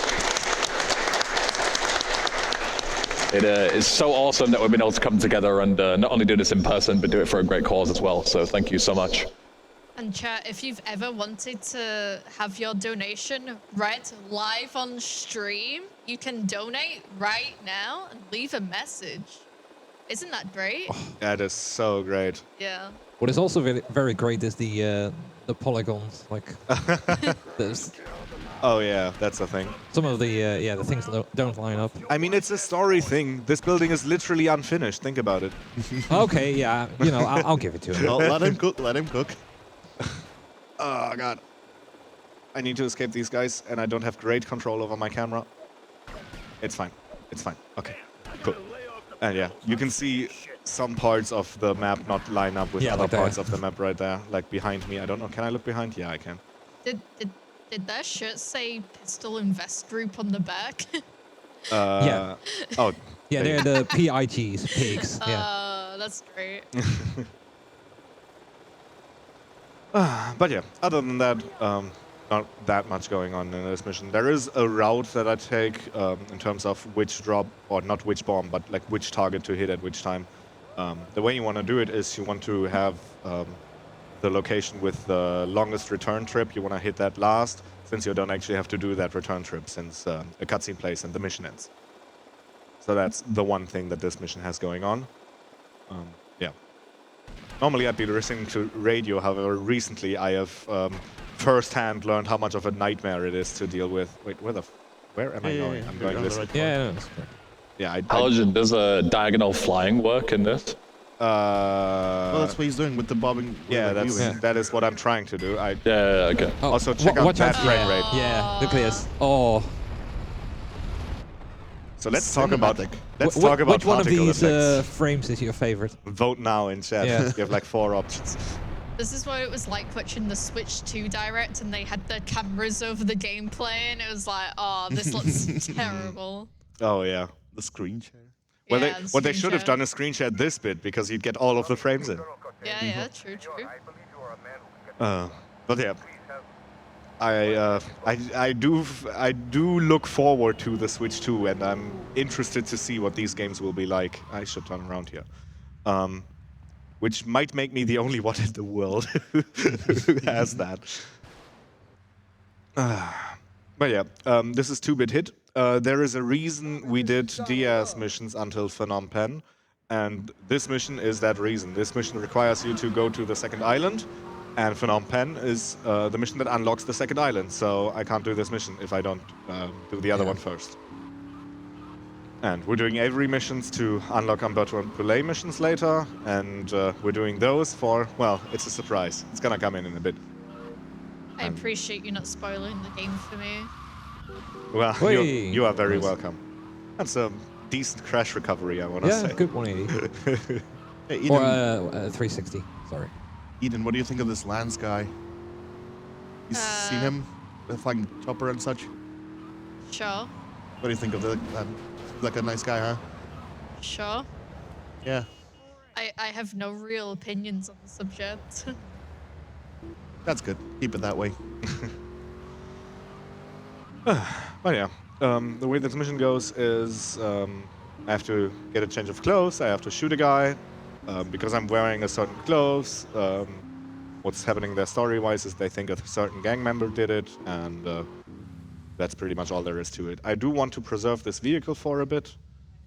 It is so awesome that we've been able to come together and not only do this in person, but do it for a great cause as well. So thank you so much. And chat, if you've ever wanted to have your donation read live on stream, you can donate right now and leave a message. Isn't that great? That is so great. Yeah. What is also very, very great is the polygons. Like, there's Oh yeah, that's the thing. some of the the things don't line up. I mean, it's a story thing. This building is literally unfinished. Think about it. Okay, yeah, I'll give it to him. Well, let him cook. Let him cook. Oh god. I need to escape these guys, and I don't have great control over my camera. It's fine. It's fine. Okay. Cool. And yeah, you can see some parts of the map not line up with other like that. parts of the map right there, like behind me. I don't know. Can I look behind? Yeah, I can. Did that shirt say Pistol Invest Group on the back? Yeah. Oh. Yeah, they're the PIGs, pigs. Yeah. That's great. But yeah, other than that, not that much going on in this mission. There is a route that I take in terms of which drop, or not which bomb, but like which target to hit at which time. The way you want to do it is you want to have the location with the longest return trip. You want to hit that last, since you don't actually have to do that return trip since a cutscene plays and the mission ends. So that's the one thing that this mission has going on. Yeah. Normally I'd be listening to radio, however, recently I have firsthand learned how much of a nightmare it is to deal with. Wait, where am I going? I'm going this way. Yeah, that's great. Yeah, Paladin, does a diagonal flying work in this? Well, that's what he's doing with the bobbing. yeah, with the viewing. that is what I'm trying to do. Yeah, okay. Oh, Also check out watch that out. frame rate. Yeah, look at this. Oh. So let's talk about Cinematic. Which one of particle these effects. frames is your favorite? Vote now in chat. Yeah. You have like 4 options. This is what it was like watching the Switch 2 Direct and they had the cameras over the gameplay and it was like, oh, this looks terrible. Oh yeah. The screen share. Well, Yeah, the what they screen should have share. done is screen share this bit because you'd get all of the frames in. Yeah, true. I believe you are a man who can But yeah, I do look forward to the Switch 2, and I'm interested to see what these games will be like. I should turn around here. Which might make me the only one in the world who has that. But yeah, this is 2-bit hit. There is a reason we did DS missions until Phnom Penh, and this mission is that reason. This mission requires you to go to the second island, and Phnom Penh is the mission that unlocks the second island, so I can't do this mission if I don't do the other one first. And we're doing Avery missions to unlock Umberto and Poulet missions later, and we're doing those for, well, it's a surprise. It's gonna come in a bit. I appreciate you not spoiling the game for me. Well, Whey! you are very Nice. welcome. That's a decent crash recovery, I want to Yeah, say. good 180. Hey, Or Eden, 360. Sorry. Eden, what do you think of this Lance guy? You seen him? The flying chopper and such? Sure. What do you think of the, like a nice guy, huh? Sure. Yeah. I have no real opinions on the subject. That's good. Keep it that way. But yeah, the way this mission goes is I have to get a change of clothes, I have to shoot a guy, because I'm wearing a certain clothes. What's happening there story-wise is they think a certain gang member did it, and that's pretty much all there is to it. I do want to preserve this vehicle for a bit,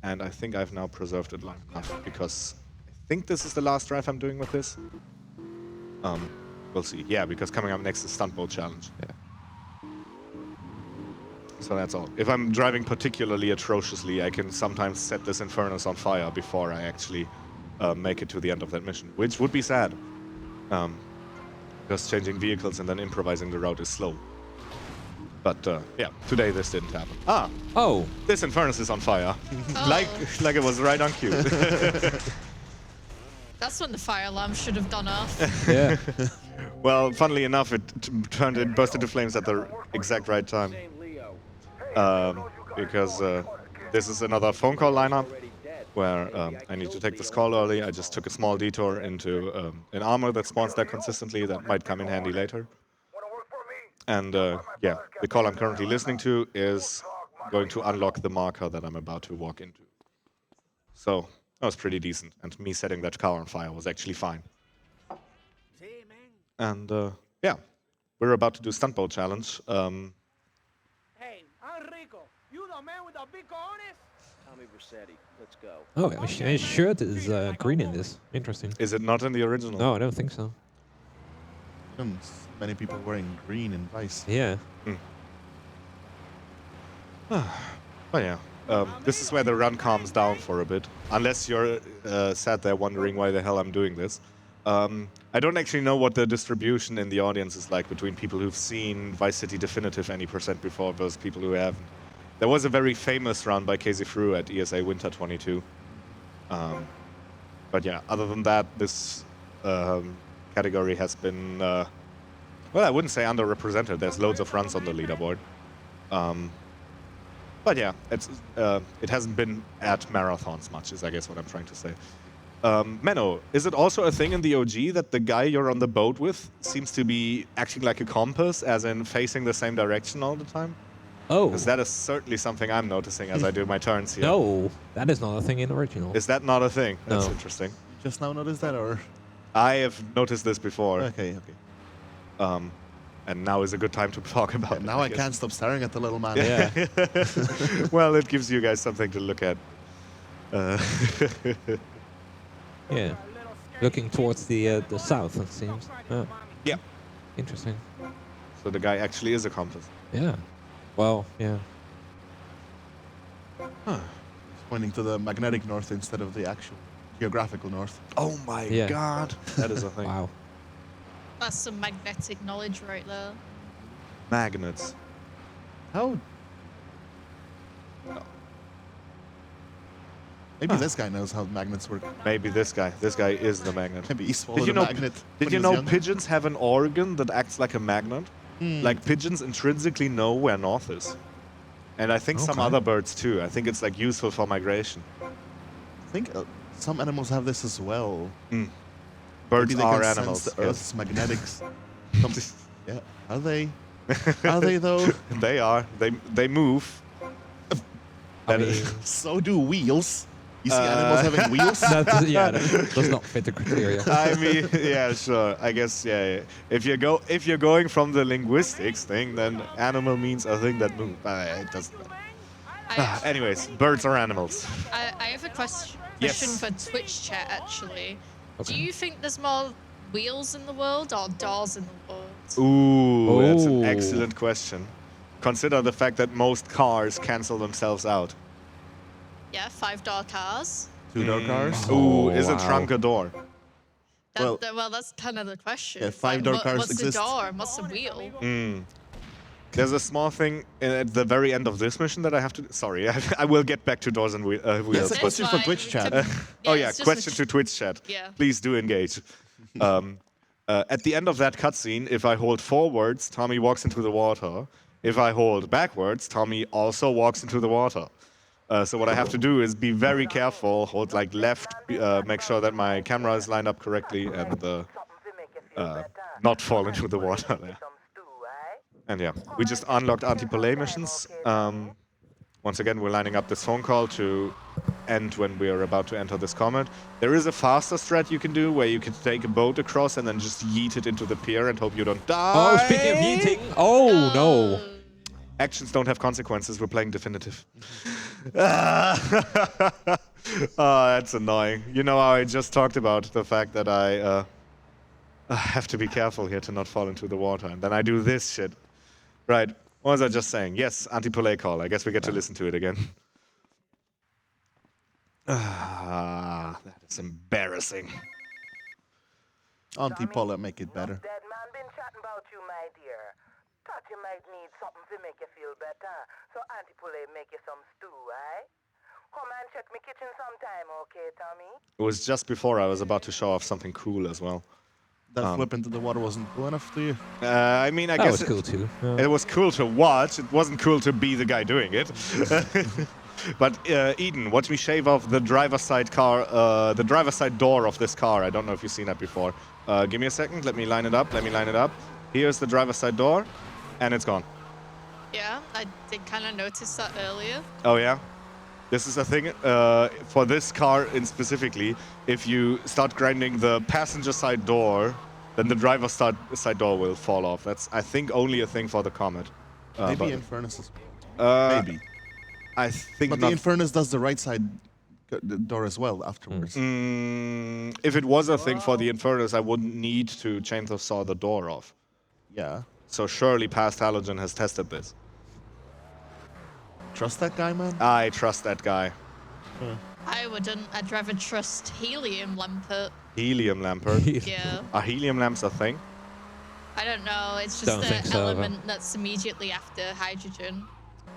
and I think I've now preserved it long enough, because I think this is the last drive I'm doing with this. We'll see. Yeah, because coming up next is Stunt Boat Challenge. Yeah. So that's all. If I'm driving particularly atrociously, I can sometimes set this Infernus on fire before I actually make it to the end of that mission, which would be sad. Because changing vehicles and then improvising the route is slow. But yeah, today this didn't happen. Ah, Oh, this Infernus is on fire. Oh. like it was right on cue. That's when the fire alarm should have gone off. yeah. Well, funnily enough, it burst into flames at the exact right time. Because this is another phone call lineup where I need to take this call early. I just took a small detour into an armor that spawns there consistently that might come in handy later. And yeah, the call I'm currently listening to is going to unlock the marker that I'm about to walk into. So that was pretty decent, and me setting that car on fire was actually fine. And yeah, we're about to do Stunt Boat Challenge. Hey, I'm Rico. You the man with the big cojones? Tommy Versetti. Let's go. Oh, his shirt is green in this. Interesting. Is it not in the original? No, I don't think so. Many people wearing green in Vice. Yeah. But yeah, this is where the run calms down for a bit. Unless you're sat there wondering why the hell I'm doing this. I don't actually know what the distribution in the audience is like between people who've seen Vice City Definitive any % before versus people who haven't. There was a very famous run by Casey Frew at ESA Winter 22. But yeah, other than that, this category has been, well, I wouldn't say underrepresented. There's loads of runs on the leaderboard. But yeah, it hasn't been at marathons much, is I guess what I'm trying to say. Menno, is it also a thing in the OG that the guy you're on the boat with seems to be acting like a compass, as in facing the same direction all the time? Oh. Because that is certainly something I'm noticing as I do my turns here. No, that is not a thing in original. Is that not a thing? That's No. interesting. Just now noticed that, or? I have noticed this before, Okay, okay. and now is a good time to talk about it. Now I guess. can't stop staring at the little man. Yeah. Well, it gives you guys something to look at. Yeah. Looking towards the south, it seems. Oh, Yeah. interesting. So the guy actually is a compass. Yeah. Well, yeah. Pointing to the magnetic north instead of the actual geographical north. Oh my Yeah. god. That is a thing. Wow. That's some magnetic knowledge right there. Magnets. How? Maybe this guy knows how magnets work. Maybe this guy. This guy is the magnet. Maybe he swallowed Did you a know? magnet. Did when you he was know young. pigeons have an organ that acts like a magnet? Like pigeons intrinsically know where north is, and I think some Okay. other birds too. I think it's like useful for migration. I think some animals have this as well. Birds Maybe they are can animals. sense the yes. Earth's magnetics. Yeah, are they? Are they though? They are. They move. I That mean, is- So do wheels. You see animals having wheels? that does not fit the criteria. I mean, yeah, sure. I guess, yeah. If you're going from the linguistics thing, then animal means a thing that moves. It doesn't matter. Anyways, birds are animals. I have a question Yes. for Twitch chat actually. Okay. Do you think there's more wheels in the world or doors in the world? Ooh, that's an Oh. excellent question. Consider the fact that most cars cancel themselves out. Yeah, 5-door cars. Two-door cars? Ooh, is a wow. trunk a door? Well- That's kind of the question. Yeah, It's like, 5-door cars what's exist. the door and what's the wheel? There's a small thing at the very end of this mission that I have to. Sorry, I will get back to doors and wheels. That's a but- question for fine. Twitch chat. Oh yeah, it's just question a- to Twitch chat. Yeah. Please do engage. At the end of that cutscene, if I hold forwards, Tommy walks into the water. If I hold backwards, Tommy also walks into the water. So what I have to do is be very careful, hold like left, make sure that my camera is lined up correctly, and not fall into the water there. And yeah, we just unlocked anti-polay missions. Once again, we're lining up this phone call to end when we are about to enter this comet. There is a faster strat you can do where you can take a boat across and then just yeet it into the pier and hope you don't die. Oh, speaking of yeeting. Oh, no. Actions don't have consequences. We're playing definitive. Oh, that's annoying. You know how I just talked about the fact that I have to be careful here to not fall into the water. And then I do this shit. Right. What was I just saying? Yes, anti-polay call. I guess we get to listen to it again. That is embarrassing. Anti-Paula make it better. Dead man been chatting about you, my dear. Thought you might need something to make you feel better. So Auntie Poulet make you some stew, eh? Come and check me kitchen sometime, okay, Tommy? It was just before I was about to show off something cool as well. That flip into the water wasn't cool enough to you? I mean, I That guess was cool too. it was cool to watch. It wasn't cool to be the guy doing it. But Eden, watch me shave off the driver's side car, the driver's side door of this car. I don't know if you've seen that before. Give me a second. Let me line it up. Here's the driver's side door, and it's gone. Yeah, I did kind of notice that earlier. Oh yeah. This is a thing for this car in specifically. If you start grinding the passenger side door, then the driver's side door will fall off. That's, I think, only a thing for the Comet. Maybe but- in Furnace. Maybe. I think But not. the Infernus does the right side door as well afterwards. If it was a thing for the Infernus, I wouldn't need to chainsaw saw the door off. Yeah. So surely past Halogen has tested this. Trust that guy, man? I trust that guy. I wouldn't. I'd rather trust Helium Lampert. Helium Lampert. Yeah. Are helium lamps a thing? I don't know. It's just Don't the think so, but- element that's immediately after hydrogen.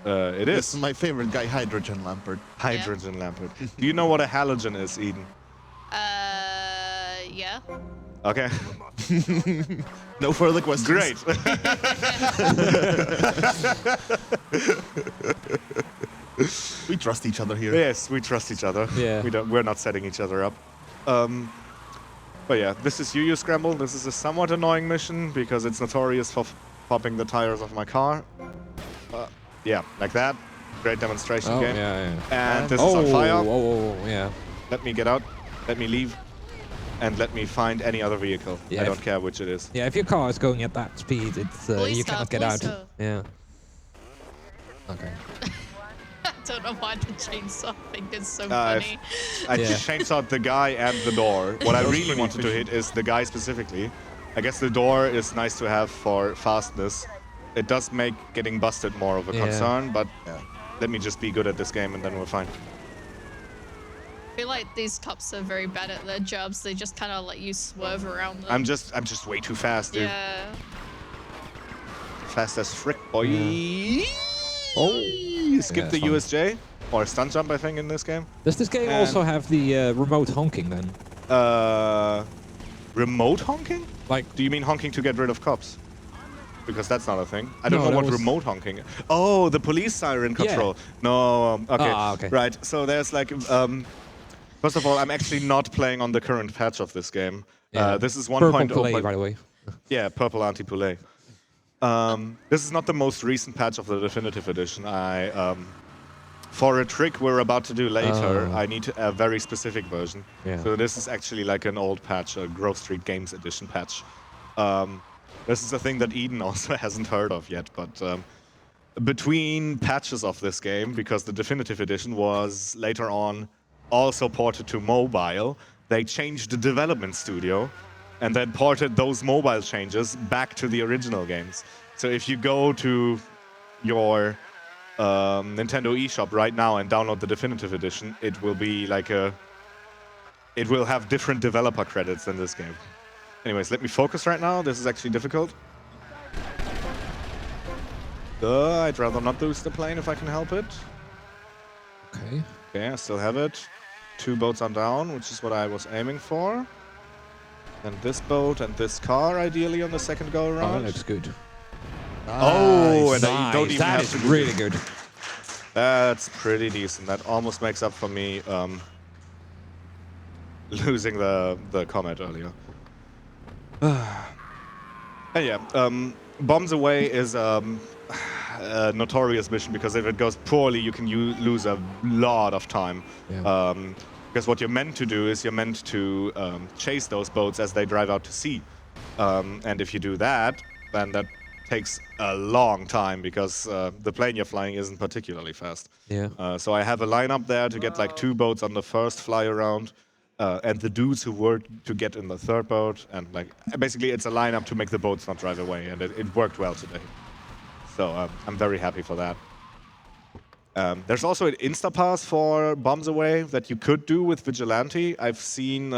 It This is. is my favorite guy, Hydrogen Lampert. Hydrogen Lampert. Do you know what a halogen is, Eden? Yeah. Okay. No further questions. Great. We trust each other here. Yes, we trust each other. Yeah. We're not setting each other up. But yeah, this is UU Scramble. This is a somewhat annoying mission because it's notorious for popping the tires of my car. Yeah, like that. Great demonstration Oh, game. yeah, yeah. And this is on fire. Oh, yeah. Let me get out. Let me leave. And let me find any other vehicle. Yeah, I don't if- care which it is. Yeah, if your car is going at that speed, it's Police you car, cannot get police out. car. Yeah. Okay. I don't know why the chainsaw thing is so I've- funny. I Yeah. chainsawed the guy and the door. What I really pretty wanted to hit is the guy specifically. I guess the door is nice to have for fastness. It does make getting busted more of a Yeah. concern, but Yeah. let me just be good at this game and then we're fine. I feel like these cops are very bad at their jobs. They just kind of let you swerve around them. I'm just way too fast, dude. Yeah. Fast as frick, boy. Oh. Skip Yeah, the fun. USJ or stunt jump, I think, in this game. Does this game also have the remote honking then? Remote honking? Like, Do you mean honking to get rid of cops? Because that's not a thing. I don't No, know that what was- remote honking. Oh, the police siren control. No, okay. Ah, okay. Right. So there's like, first of all, I'm actually not playing on the current patch of this game. yeah. This is Purple 1.0. play, but- by the way. Yeah, purple anti-poulet. This is not the most recent patch of the Definitive Edition. For a trick we're about to do later, I need a very specific version. Yeah. So this is actually like an old patch, a Grove Street Games Edition patch. This is a thing that Eden also hasn't heard of yet, but between patches of this game, because the Definitive Edition was later on also ported to mobile, they changed the development studio and then ported those mobile changes back to the original games. So if you go to your Nintendo eShop right now and download the Definitive Edition, it will be like it will have different developer credits than this game. Anyways, let me focus right now. This is actually difficult. I'd rather not lose the plane if I can help it. Okay. Okay, I still have it. 2 boats are down, which is what I was aiming for. And this boat and this car, ideally, on the second go Oh, around. that looks good. Oh, and Nice. I don't even That have is to do really good. That's pretty decent. That almost makes up for me losing the combat earlier. And yeah, Bombs Away is a notorious mission because if it goes poorly, you can lose a lot of time. Yeah. Because what you're meant to do is you're meant to chase those boats as they drive out to sea. And if you do that, then that takes a long time because the plane you're flying isn't particularly fast. Yeah. So I have a lineup there to get like 2 boats on the first fly around, and the dudes who work to get in the third boat, and like basically it's a lineup to make the boats not drive away, and it worked well today. So I'm very happy for that. There's also an Instapass for Bombs Away that you could do with Vigilante. I've seen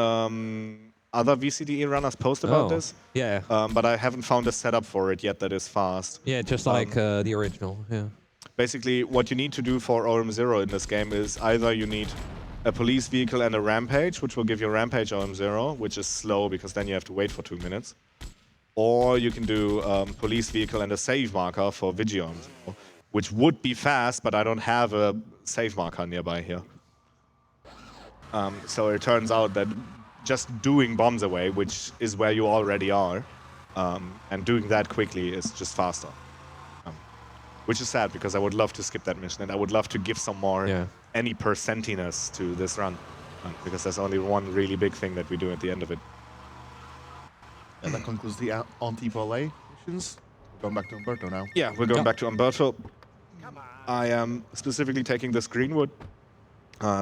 other VCDE runners post about this. Yeah. But I haven't found a setup for it yet that is fast. Yeah, just like the original. Yeah. Basically, what you need to do for OM0 in this game is either you need a police vehicle and a rampage, which will give you a rampage OM0, which is slow because then you have to wait for 2 minutes. Or you can do police vehicle and a save marker for Vigi OM0, which would be fast, but I don't have a save marker nearby here. So it turns out that just doing Bombs Away, which is where you already are, and doing that quickly is just faster. Which is sad because I would love to skip that mission and I would love to give some more any percentiness to this run. Because there's only one really big thing that we do at the end of it. And that concludes the anti-volley missions. We're going back to Umberto now. Yeah, we're going back to Umberto. I am specifically taking this Greenwood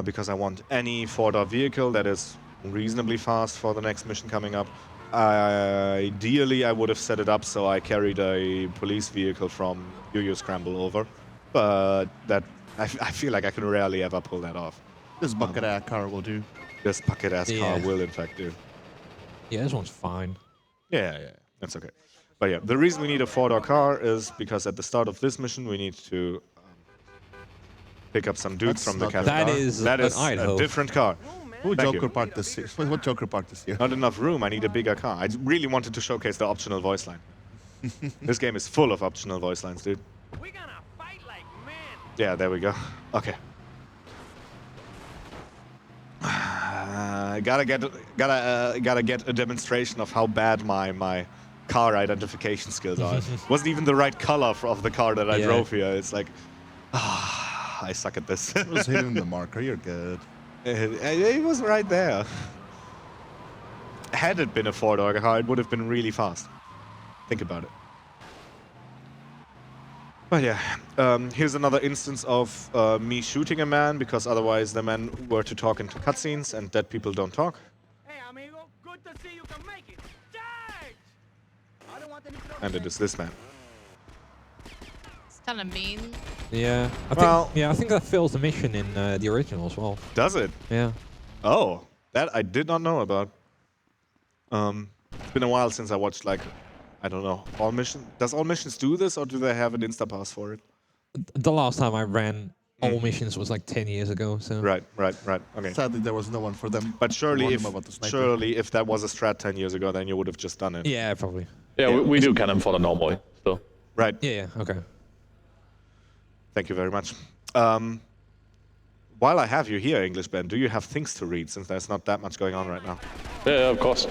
because I want any 4-door vehicle that is reasonably fast for the next mission coming up. Ideally, I would have set it up so I carried a police vehicle from Yo-Yo Scramble over, but that I feel like I can rarely ever pull that off. This bucket-ass car will do. This bucket-ass car will, in fact, do. Yeah, this one's fine. Yeah, that's okay. But yeah, the reason we need a 4-door car is because at the start of this mission, we need to pick up some dudes from the cafe. That is a different car. Who Thank Joker you. parked this here? What Joker parked this here? Not enough room. I need a bigger car. I really wanted to showcase the optional voice line. This game is full of optional voice lines, dude. We're gonna fight like men. Yeah, there we go. Okay. Gotta get a demonstration of how bad my car identification skills are. Wasn't even the right color of the car that I drove here. It's like, I suck at this. It was hitting the marker. You're good. It was right there. Had it been a 4-door car, it would have been really fast. Think about it. But yeah, here's another instance of me shooting a man because otherwise the men were to talk into cutscenes and dead people don't talk. Hey, amigo, good to see you can make it. Charge! I don't want any trouble. And it is this man. It's kind of mean. Yeah. I think that fills the mission in the original as well. Does it? Yeah. Oh, that I did not know about. It's been a while since I watched, like, I don't know, All Missions. Does All Missions do this, or do they have an Instapass for it? The last time I ran all missions was like 10 years ago. So. Right. Okay. Sadly, there was no one for them. But to surely, warn if them about the sniper. that was a strat 10 years ago, then you would have just done it. Yeah, probably. Yeah, we do cannon fodder normally. So. Right. Yeah. Okay. Thank you very much. While I have you here, English Ben, do you have things to read, since there's not that much going on right now? Yeah, of course.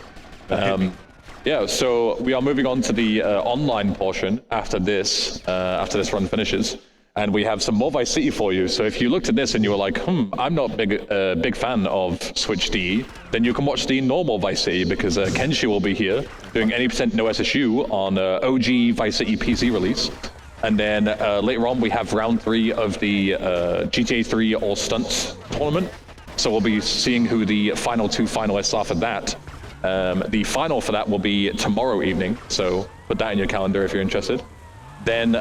Yeah, so we are moving on to the online portion after this run finishes, and we have some more Vice City for you. So if you looked at this and you were like, I'm not big fan of Switch DE, then you can watch the normal Vice City because Kenshi will be here doing any % no SSU on OG Vice City PC release. And then later on we have round 3 of the GTA 3 All Stunts tournament. So we'll be seeing who the final 2 finalists are for that. The final for that will be tomorrow evening, so put that in your calendar if you're interested. Then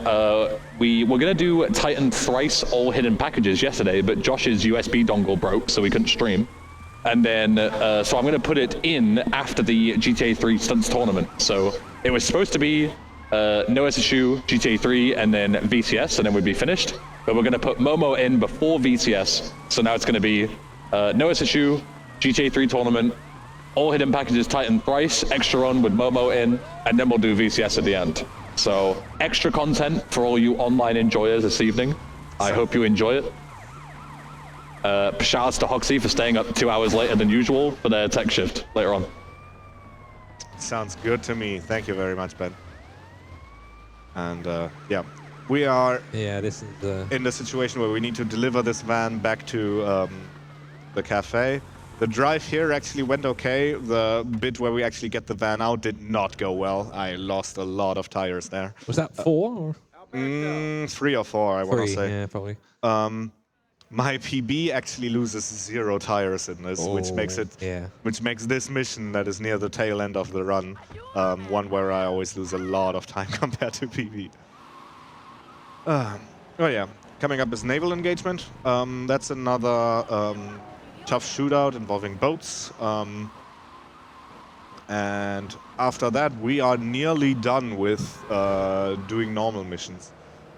we're going to do Titan thrice all hidden packages yesterday, but Josh's USB dongle broke, so we couldn't stream. And then, so I'm going to put it in after the GTA 3 Stunts tournament. So it was supposed to be no SSU, GTA 3, and then VCS, and then we'd be finished. But we're going to put Momo in before VCS, so now it's going to be no SSU, GTA 3 tournament, all hidden packages Titan thrice, extra run with Momo in, and then we'll do VCS at the end. So extra content for all you online enjoyers this evening. I hope you enjoy it. Shout outs to Hoxie for staying up 2 hours later than usual for their tech shift later on. Sounds good to me. Thank you very much, Ben. And yeah, we are this is in the situation where we need to deliver this van back to the cafe. The drive here actually went okay. The bit where we actually get the van out did not go well. I lost a lot of tires there. Was that 4 or 3 or 4, I want to 3? say. Yeah, probably. My PB actually loses 0 tires in this, which makes this mission that is near the tail end of the run one where I always lose a lot of time compared to PB. Oh yeah, coming up is naval engagement. That's another tough shootout involving boats. And after that, we are nearly done with doing normal missions.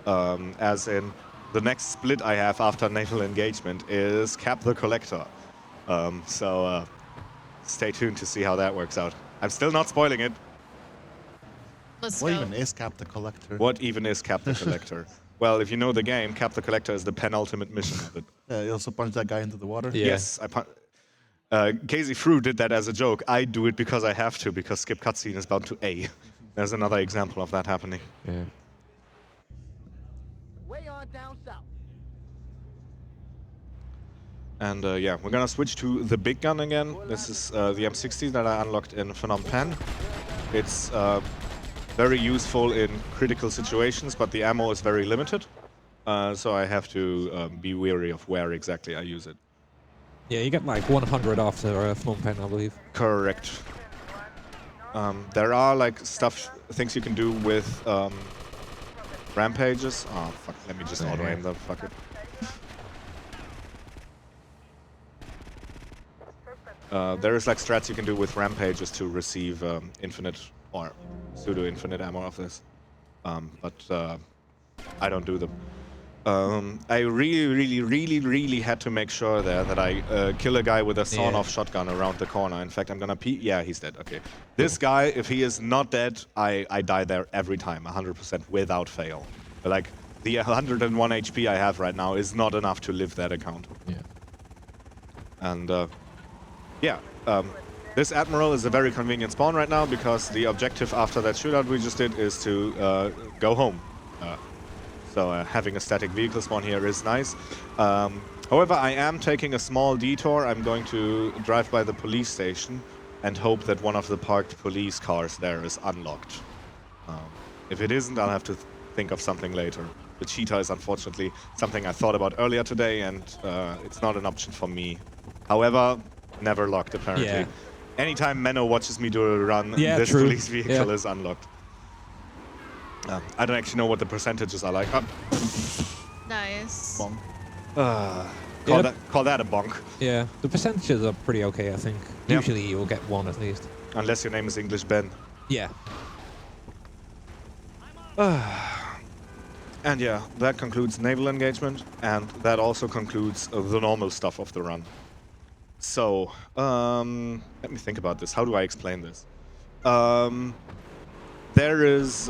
As in, the next split I have after naval engagement is Cap the Collector. So stay tuned to see how that works out. I'm still not spoiling it. Let's What go. even is Cap the Collector? What even is Cap the Collector? Well, if you know the game, Cap the Collector is the penultimate mission of it. You also punch that guy into the water? Yeah. Yes, Casey Frew did that as a joke. I do it because I have to, because skip cutscene is bound to A. There's another example of that happening. Yeah. Way on down south. And yeah, we're gonna switch to the big gun again. This is the M60 that I unlocked in Phnom Penh. It's very useful in critical situations, but the ammo is very limited. So I have to be wary of where exactly I use it. Yeah, you get like 100 after Phnom Penh, I believe. Correct. There are like things you can do with rampages. Oh fuck! Let me just auto aim them. Fuck it. There is like strats you can do with rampages to receive infinite or pseudo-infinite ammo of this, but I don't do them. I really had to make sure there that I kill a guy with a sawn-off shotgun around the corner. In fact, I'm gonna yeah, he's dead. Okay. This guy, if he is not dead, I die there every time, 100% without fail. Like, the 101 HP I have right now is not enough to live that account. Yeah. And yeah, this Admiral is a very convenient spawn right now because the objective after that shootout we just did is to go home. So having a static vehicle spawn here is nice. However, I am taking a small detour. I'm going to drive by the police station and hope that one of the parked police cars there is unlocked. If it isn't, I'll have to think of something later. The cheetah is unfortunately something I thought about earlier today, and it's not an option for me. However, never locked apparently. Yeah. Anytime Menno watches me do a run, this true. police vehicle is unlocked. I don't actually know what the percentages are like. Nice. Bonk. Call that a bonk. Yeah, the percentages are pretty okay, I think. Yep. Usually you'll get 1 at least. Unless your name is English Ben. Yeah. And yeah, that concludes naval engagement, and that also concludes the normal stuff of the run. So, let me think about this. How do I explain this? There is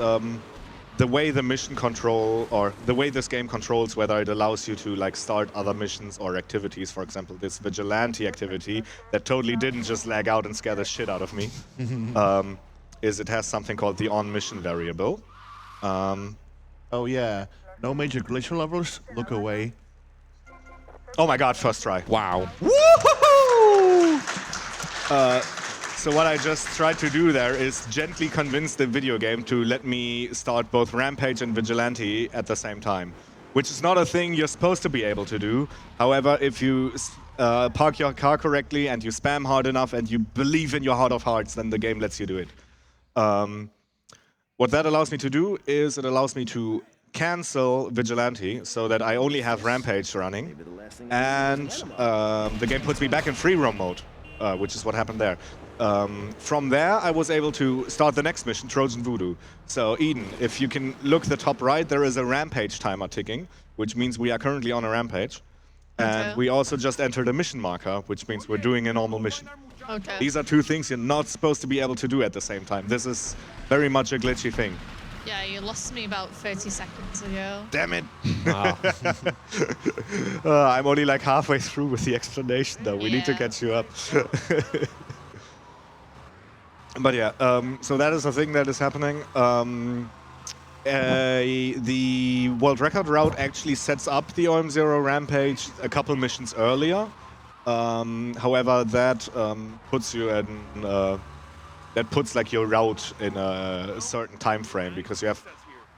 the way the mission control, or the way this game controls whether it allows you to like start other missions or activities. For example, this vigilante activity that totally didn't just lag out and scare the shit out of me. is it has something called the on-mission variable. Oh yeah, no major glacier levels. Look away. Oh my god, first try. Wow. Woohoo! So what I just tried to do there is gently convince the video game to let me start both Rampage and Vigilante at the same time, which is not a thing you're supposed to be able to do. However, if you park your car correctly and you spam hard enough and you believe in your heart of hearts, then the game lets you do it. What that allows me to do is it allows me to cancel Vigilante so that I only have Rampage running, and the game puts me back in free roam mode, which is what happened there. From there, I was able to start the next mission, Trojan Voodoo. So, Eden, if you can look the top right, there is a Rampage timer ticking, which means we are currently on a Rampage. And we also just entered a mission marker, which means we're doing a normal mission. Okay. These are two things you're not supposed to be able to do at the same time. This is very much a glitchy thing. Yeah, you lost me about 30 seconds ago. Damn it! Wow. I'm only like halfway through with the explanation, though. We need to Yeah. catch you up. But yeah, so that is a thing that is happening. The world record route actually sets up the OM0 Rampage a couple missions earlier. However, that puts you in that puts like your route in a certain time frame, because you have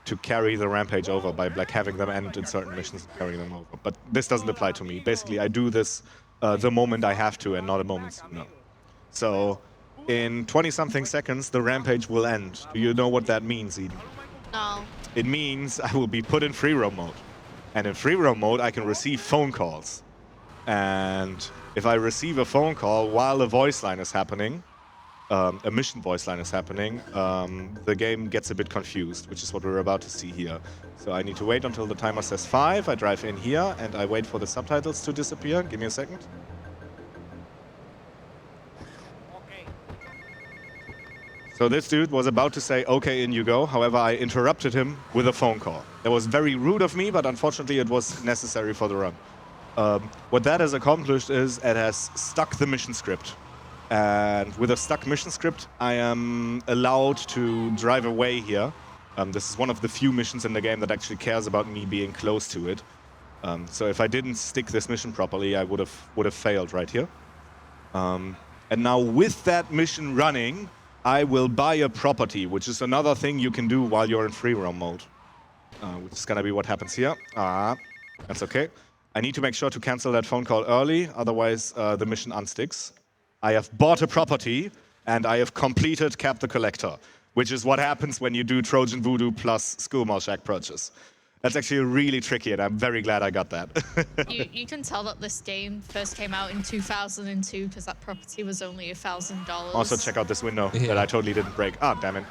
to carry the Rampage over by like having them end in certain missions and carrying them over. But this doesn't apply to me. Basically, I do this the moment I have to and not a moment sooner. So in 20-something seconds, the Rampage will end. Do you know what that means, Eden? No. It means I will be put in free roam mode. And in free roam mode, I can receive phone calls. And if I receive a phone call while a voice line is happening, a mission voice line is happening, the game gets a bit confused, which is what we're about to see here. So I need to wait until the timer says 5. I drive in here and I wait for the subtitles to disappear. Give me a second. So this dude was about to say, okay, in you go. However, I interrupted him with a phone call. That was very rude of me, but unfortunately it was necessary for the run. What that has accomplished is it has stuck the mission script. And with a stuck mission script, I am allowed to drive away here. This is one of the few missions in the game that actually cares about me being close to it. So if I didn't stick this mission properly, I would have failed right here. And now with that mission running, I will buy a property, which is another thing you can do while you're in free roam mode, which is going to be what happens here. That's okay. I need to make sure to cancel that phone call early, otherwise the mission unsticks. I have bought a property, and I have completed Cap the Collector, which is what happens when you do Trojan Voodoo plus Schoolmall Shack purchase. That's actually really tricky, and I'm very glad I got that. You can tell that this game first came out in 2002 because that property was only $1,000. Also, check out this window that I totally didn't break. Ah, damn it.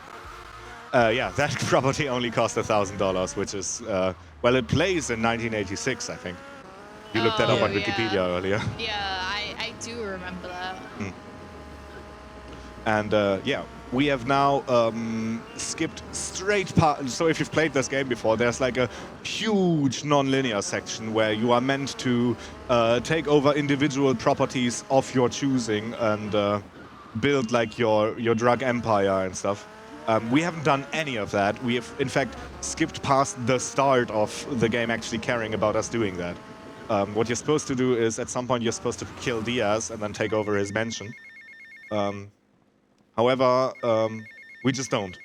Yeah, that property only cost $1,000, which is, well, it plays in 1986, I think. You looked that up on Wikipedia earlier. Yeah, I do remember that. And yeah, we have now skipped straight past. So if you've played this game before, there's like a huge non-linear section where you are meant to take over individual properties of your choosing and build like your drug empire and stuff. We haven't done any of that. We have, in fact, skipped past the start of the game actually caring about us doing that. What you're supposed to do is, at some point, you're supposed to kill Diaz and then take over his mansion. However, we just don't.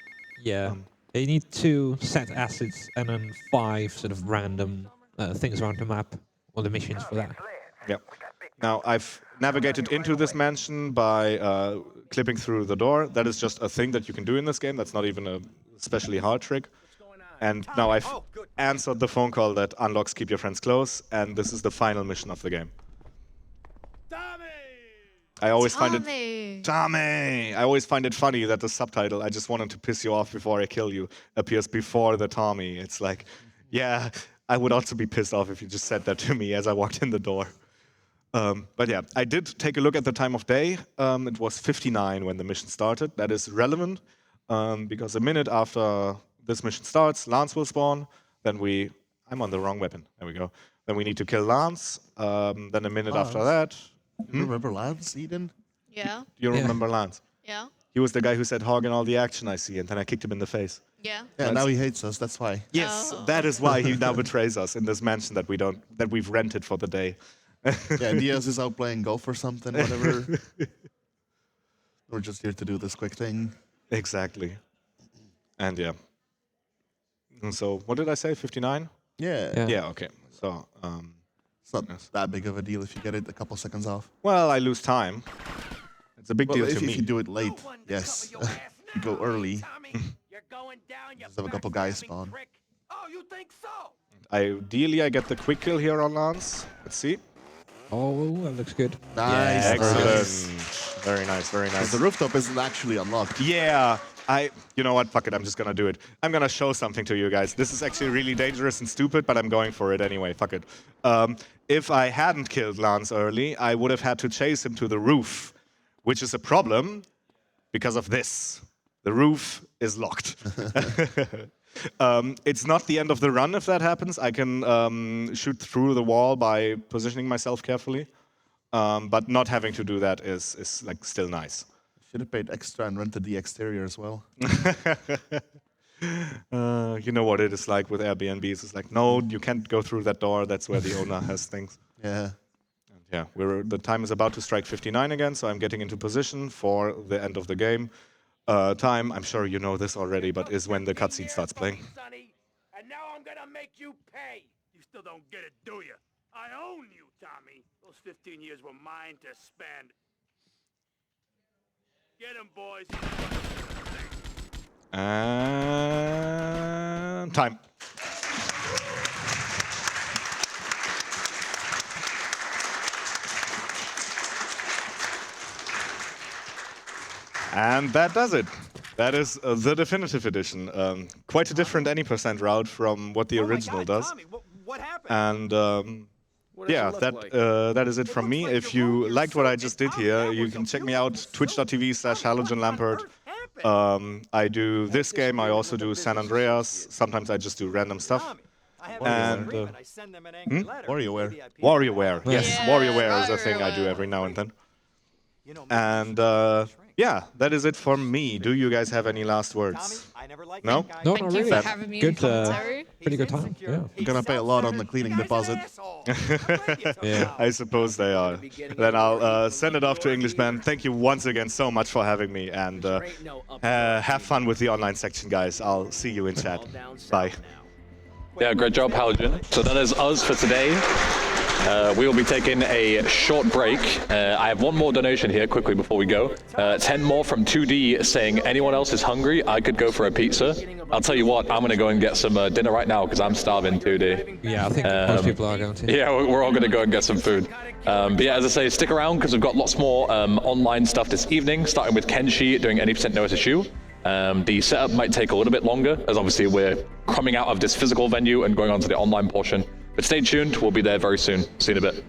Yeah. You need 2 set assets and then 5 sort of random things around the map, or the missions for that. Yeah. Now, I've navigated into this mansion by clipping through the door. That is just a thing that you can do in this game. That's not even a especially hard trick. And now I've answered the phone call that unlocks Keep Your Friends Close, and this is the final mission of the game. I always find it... Tommy! I always find it funny that the subtitle, I just wanted to piss you off before I kill you, appears before the Tommy. It's like, yeah, I would also be pissed off if you just said that to me as I walked in the door. But yeah, I did take a look at the time of day. It was 59 when the mission started. That is relevant, because a minute after this mission starts, Lance will spawn. Then I'm on the wrong weapon. There we go. Then we need to kill Lance. Then a minute after that... You remember Lance, Eden? Yeah. You remember Lance? Yeah. He was the guy who said hog in all the action I see, and then I kicked him in the face. Yeah. Yeah, now he hates us. That's why. Yes, Oh. that is why he now betrays us in this mansion that we've rented for the day. Yeah, Diaz is out playing golf or something, whatever. We're just here to do this quick thing. Exactly. And yeah. And so, what did I say? 59? Yeah. Yeah. Okay. So, It's not that big of a deal if you get it a couple seconds off. well, I lose time. It's a big Well, deal if to you me. do it late, yes. You go early. You're going down, you Just have a couple guys backstabbing spawn. prick. Oh, you think so? Ideally, I get the quick kill here on Lance. Let's see. Oh, that looks good. Nice. Excellent. nice. Very nice. Very 'Cause nice. the rooftop isn't actually unlocked. Yeah, you know what, fuck it, I'm just gonna do it. I'm gonna show something to you guys. This is actually really dangerous and stupid, but I'm going for it anyway, fuck it. If I hadn't killed Lance early, I would have had to chase him to the roof, which is a problem because of this. The roof is locked. It's not the end of the run if that happens. I can shoot through the wall by positioning myself carefully, but not having to do that is like still nice. Should have paid extra and rented the exterior as well. You know what it is like with Airbnbs. It's like, no, you can't go through that door. That's where the owner has things. Yeah. Yeah, the time is about to strike 59 again, so I'm getting into position for the end of the game. Time, I'm sure you know this already, but is when the cutscene starts playing. Sonny, and now I'm gonna make you pay. You still don't get it, do you? I own you, Tommy. Those 15 years were mine to spend. Get him, boys. And time. And that does it. That is the definitive edition. Quite a different any percent route from what the original does. Tommy, what happened? And yeah, that is it from me. If you liked what I just did here, you can check me out, twitch.tv/halogenlampert. I do this game, I also do San Andreas. Sometimes I just do random stuff. And WarioWare. WarioWare. Yes, Yeah, WarioWare is a thing I do WarioWare. every now and then. And yeah, that is it for me. Do you guys have any last words? No? No, Thank not you really. for having me in Good, commentary. pretty good time. Yeah. I'm gonna pay a lot on the cleaning deposit. Yeah. I suppose they are. Then I'll send it off to Englishman. Thank you once again so much for having me, and have fun with the online section, guys. I'll see you in chat. Bye. Yeah, great job, Halogen. So that is us for today. We will be taking a short break. I have one more donation here quickly before we go. 10 more from 2D saying, anyone else is hungry? I could go for a pizza. I'll tell you what, I'm going to go and get some dinner right now because I'm starving, 2D. Yeah, I think most people are going to. Yeah, we're all going to go and get some food. But yeah, as I say, stick around because we've got lots more online stuff this evening, starting with Kenshi doing any % no SSU. The setup might take a little bit longer, as obviously we're coming out of this physical venue and going on to the online portion. But stay tuned, we'll be there very soon. See you in a bit.